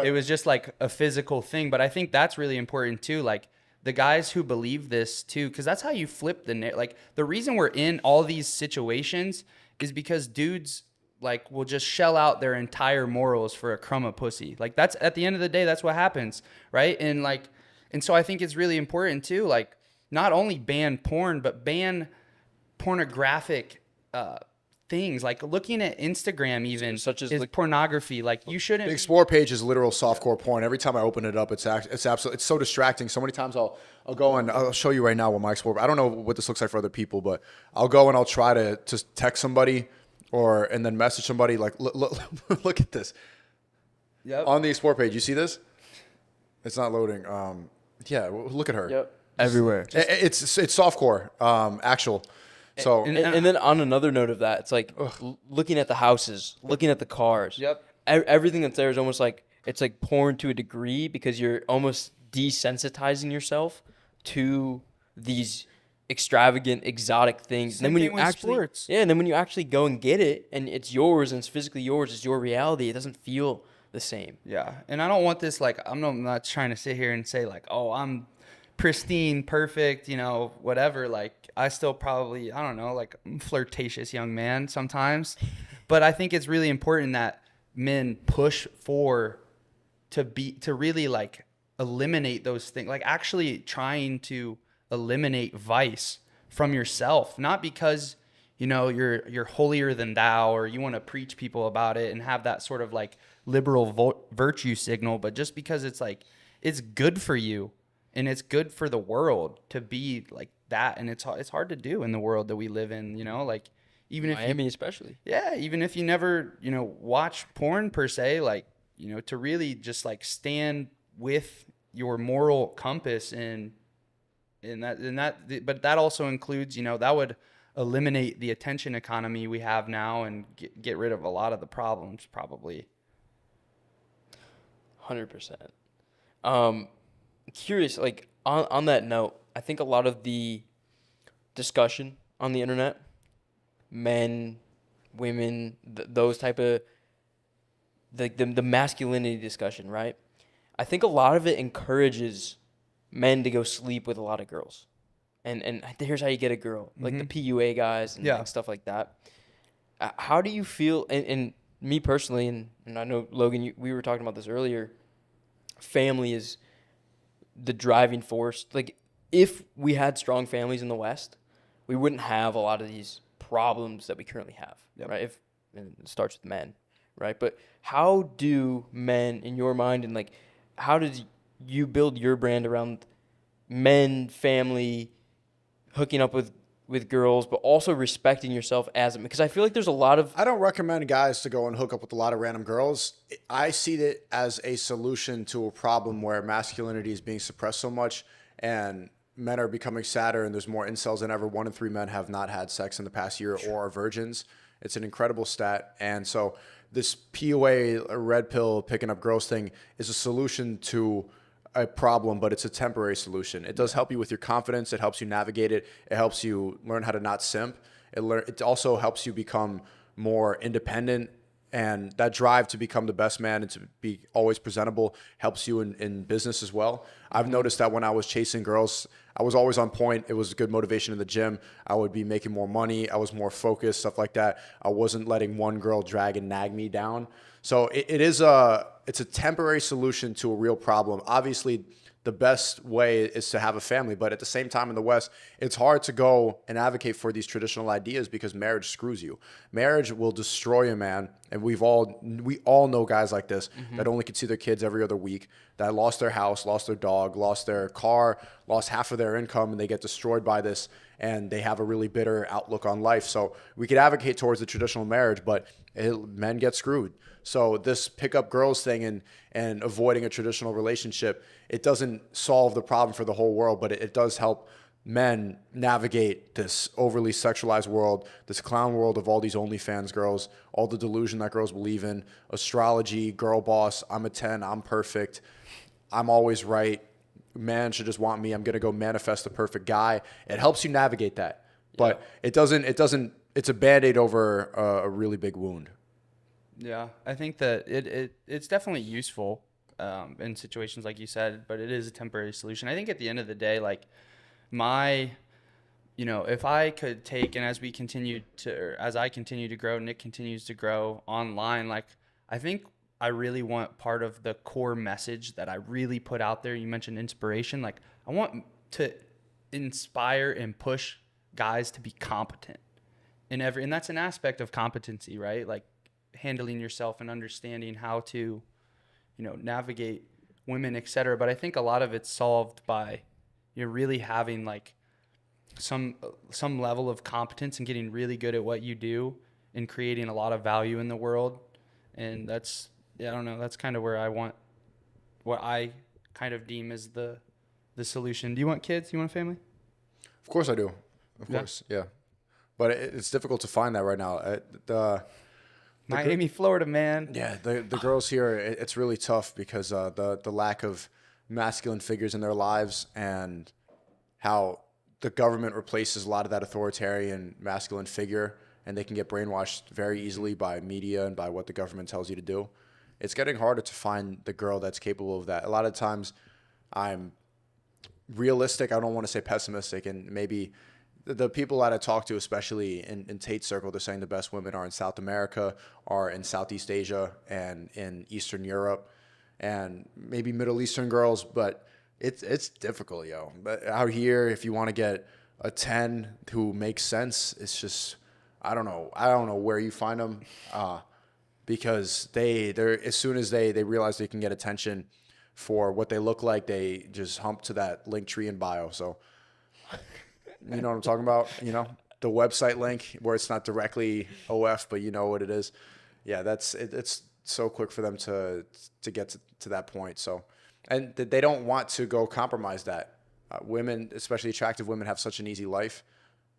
It was just like a physical thing. But I think that's really important too. Like the guys who believe this too, because that's how you flip like the reason we're in all these situations is because dudes like will just shell out their entire morals for a crumb of pussy. Like that's at the end of the day, that's what happens. Right. And so I think it's really important too, like not only ban porn, but ban pornographic things. Like looking at Instagram even such as like pornography. Like you shouldn't. The Explore page is literal softcore porn. Every time I open it up, it's absolutely, it's so distracting. So many times I'll go and I'll show you right now what my Explore. I don't know what this looks like for other people, but I'll go and I'll try to just text somebody and then message somebody like, look at this. Yep. On the Explore page, you see this? It's not loading. Yeah, look at her. Yep. Everywhere. It's softcore, actual. So and then on another note of that, it's like looking at the houses, looking at the cars. Yep. Everything that's there is almost like it's like porn to a degree because you're almost desensitizing yourself to these extravagant, exotic things. Same and then when thing you with actually, sports. and then when you actually go and get it, and it's yours, and it's physically yours, it's your reality. It doesn't feel the same. Yeah, and I don't want this like I'm not trying to sit here and say like, oh, I'm pristine, perfect, you know, whatever. Like I still probably, I don't know, like I'm a flirtatious young man sometimes, but I think it's really important that men push to really like eliminate those things, like actually trying to eliminate vice from yourself, not because you know you're holier than thou or you want to preach people about it and have that sort of like liberal virtue signal, but just because it's like it's good for you and it's good for the world to be like that. And it's hard to do in the world that we live in, you know, like even if Miami especially. Yeah, even if you never, you know, watch porn per se, like, you know, to really just like stand with your moral compass but that also includes, you know, that would eliminate the attention economy we have now and get rid of a lot of the problems probably. 100%. Curious, like on that note, I think a lot of the discussion on the internet, men, women, those type of the masculinity discussion, right? I think a lot of it encourages men to go sleep with a lot of girls. And here's how you get a girl, like the PUA guys and like stuff like that. How do you feel, and me personally, and I know, Logan, we were talking about this earlier, family is the driving force. Like, if we had strong families in the West, we wouldn't have a lot of these problems that we currently have, right? And it starts with men, right? But how do men, in your mind, and like, how did you build your brand around men, family, hooking up with girls, but also respecting yourself as a man? Because I feel like there's a lot of... I don't recommend guys to go and hook up with a lot of random girls. I see it as a solution to a problem where masculinity is being suppressed so much and men are becoming sadder and there's more incels than ever. 1 in 3 men have not had sex in the past year or are virgins. It's an incredible stat. And so this PUA, red pill, picking up girls thing is a solution to a problem, but it's a temporary solution. It does help you with your confidence. It helps you navigate it. It helps you learn how to not simp. It also helps you become more independent, and that drive to become the best man and to be always presentable helps you in business as well. I've noticed that when I was chasing girls, I was always on point. It was good motivation in the gym. I would be making more money. I was more focused, stuff like that. I wasn't letting one girl drag and nag me down. So it's a temporary solution to a real problem. Obviously, the best way is to have a family, but at the same time in the West, it's hard to go and advocate for these traditional ideas because marriage screws you. Marriage will destroy a man And we all know guys like this that only can see their kids every other week, that lost their house, lost their dog, lost their car, lost half of their income, and they get destroyed by this, and they have a really bitter outlook on life. So we could advocate towards the traditional marriage, but men get screwed. So this pick up girls thing and avoiding a traditional relationship, it doesn't solve the problem for the whole world, but it does help men navigate this overly sexualized world, this clown world of all these OnlyFans girls, all the delusion that girls believe in, astrology, girl boss, I'm a 10, I'm perfect, I'm always right, man should just want me, I'm going to go manifest the perfect guy. It helps you navigate that, but it doesn't, it's a Band-Aid over a really big wound. Yeah, I think that it's definitely useful in situations like you said, but it is a temporary solution. I think at the end of the day, like, if I could take, and as I continue to grow, Nick continues to grow online, like, I think I really want part of the core message that I really put out there. You mentioned inspiration. Like, I want to inspire and push guys to be competent and that's an aspect of competency, right? Like handling yourself and understanding how to, navigate women, etc. But I think a lot of it's solved by you're really having like some level of competence and getting really good at what you do and creating a lot of value in the world. And that's, I don't know, that's kind of where I want, what I kind of deem as the solution. Do you want kids? You want a family? Of course I do. Of course, yeah. But it's difficult to find that right now. Miami, Florida, man. Yeah, the girls here, it's really tough because the lack of masculine figures in their lives and how the government replaces a lot of that authoritarian masculine figure, and they can get brainwashed very easily by media and by what the government tells you to do. It's getting harder to find the girl that's capable of that. A lot of times I'm realistic. I don't want to say pessimistic, and maybe the people that I talk to, especially in Tate's circle, they're saying the best women are in South America, are in Southeast Asia, and in Eastern Europe, and maybe Middle Eastern girls, but it's difficult, yo. But out here, if you want to get a 10 who makes sense, it's just, I don't know where you find them, because they're as soon as they realize they can get attention for what they look like, they just hump to that link tree in bio. So you know what I'm talking about? The website link where it's not directly OF, but you know what it is. Yeah, it's so quick for them to get to that point. So, and they don't want to go compromise that. Women, especially attractive women, have such an easy life,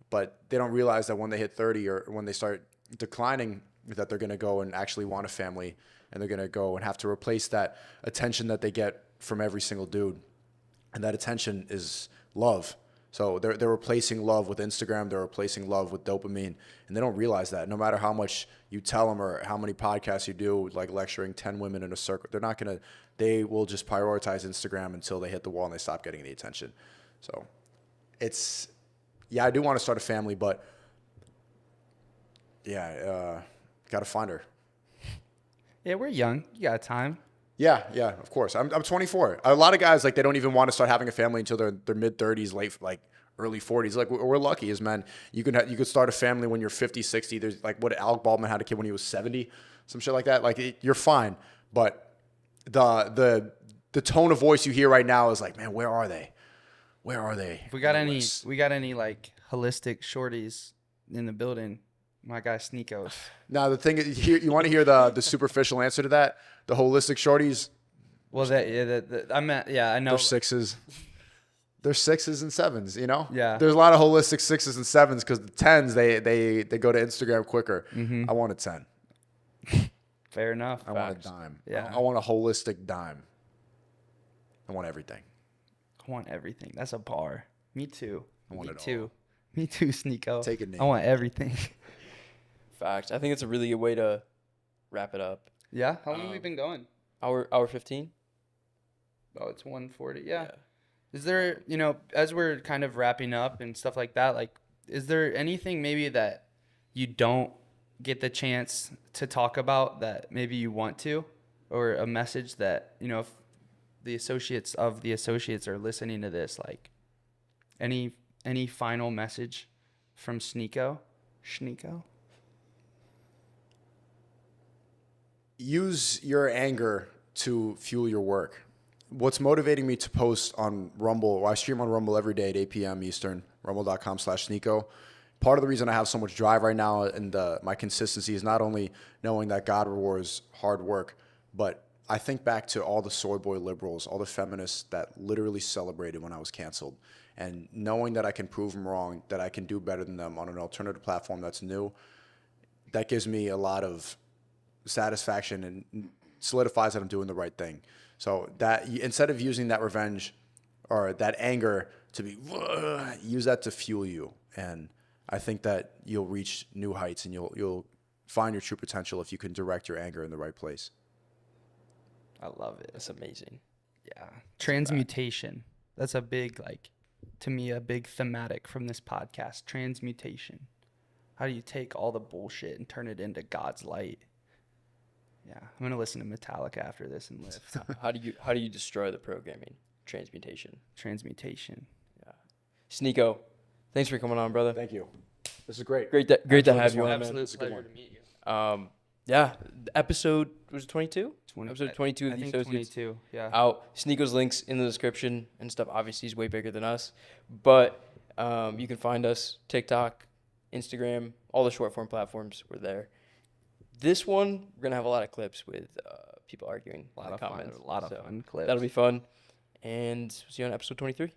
but they don't realize that when they hit 30 or when they start declining, that they're going to go and actually want a family, and they're going to go and have to replace that attention that they get from every single dude. And that attention is love. So they're replacing love with Instagram. They're replacing love with dopamine, and they don't realize that. No matter how much you tell them or how many podcasts you do, like lecturing 10 women in a circle, they will just prioritize Instagram until they hit the wall and they stop getting the attention. So I do want to start a family, but got to find her. Yeah, we're young. You got time. Yeah, of course. I'm 24. A lot of guys, like, they don't even want to start having a family until their mid 30s, early 40s. Like, we're lucky as men. You could start a family when you're 50, 60. There's like what Alec Baldwin had a kid when he was 70, some shit like that. Like, you're fine. But the tone of voice you hear right now is like, man, where are they? Where are they? If we got any like holistic shorties in the building, my guy Sneako's. Now the thing is, you want to hear the superficial answer to that? The holistic shorties. Well, I know. They're sixes. They're 6s and 7s. Yeah. There's a lot of holistic 6s and 7s because the 10s they go to Instagram quicker. Mm-hmm. I want a 10. Fair enough. I want a dime. Yeah. I want a holistic dime. I want everything. I want everything. That's a bar. Me too. Me too, Sneako. Take a name. I want everything. Facts. I think it's a really good way to wrap it up. Yeah? How long have we been going? Hour 15? Oh, it's 1:40. Yeah. Is there, as we're kind of wrapping up and stuff like that, like, is there anything maybe that you don't get the chance to talk about that maybe you want to, or a message that, if the associates are listening to this, like, any final message from Sneako? use your anger to fuel your work. What's motivating me to post on Rumble, I stream on Rumble every day at 8 p.m. Eastern, rumble.com/Sneako. Part of the reason I have so much drive right now and my consistency is not only knowing that God rewards hard work, but I think back to all the soy boy liberals, all the feminists that literally celebrated when I was canceled. And knowing that I can prove them wrong, that I can do better than them on an alternative platform that's new, that gives me a lot of satisfaction and solidifies that I'm doing the right thing. So that instead of using that revenge or that anger to be, use that to fuel you. And I think that you'll reach new heights and you'll find your true potential if you can direct your anger in the right place. I love it. It's amazing. Yeah. Transmutation. That's a big, to me, a big thematic from this podcast. Transmutation. How do you take all the bullshit and turn it into God's light? Yeah, I'm gonna listen to Metallica after this and live. How do you destroy the programming? Transmutation. Transmutation. Yeah. Sneako, thanks for coming on, brother. Thank you. This is great. Great to have you on, man. Absolute pleasure to meet you. Yeah, episode was 22. Episode 22 of I the think Associates 22. Yeah. Out. Sneako's links in the description and stuff. Obviously, he's way bigger than us, but you can find us TikTok, Instagram, all the short form platforms. We're there. This one, we're gonna have a lot of clips with people arguing. A lot of comments. fun. A lot of fun clips. That'll be fun. And see you on episode 23.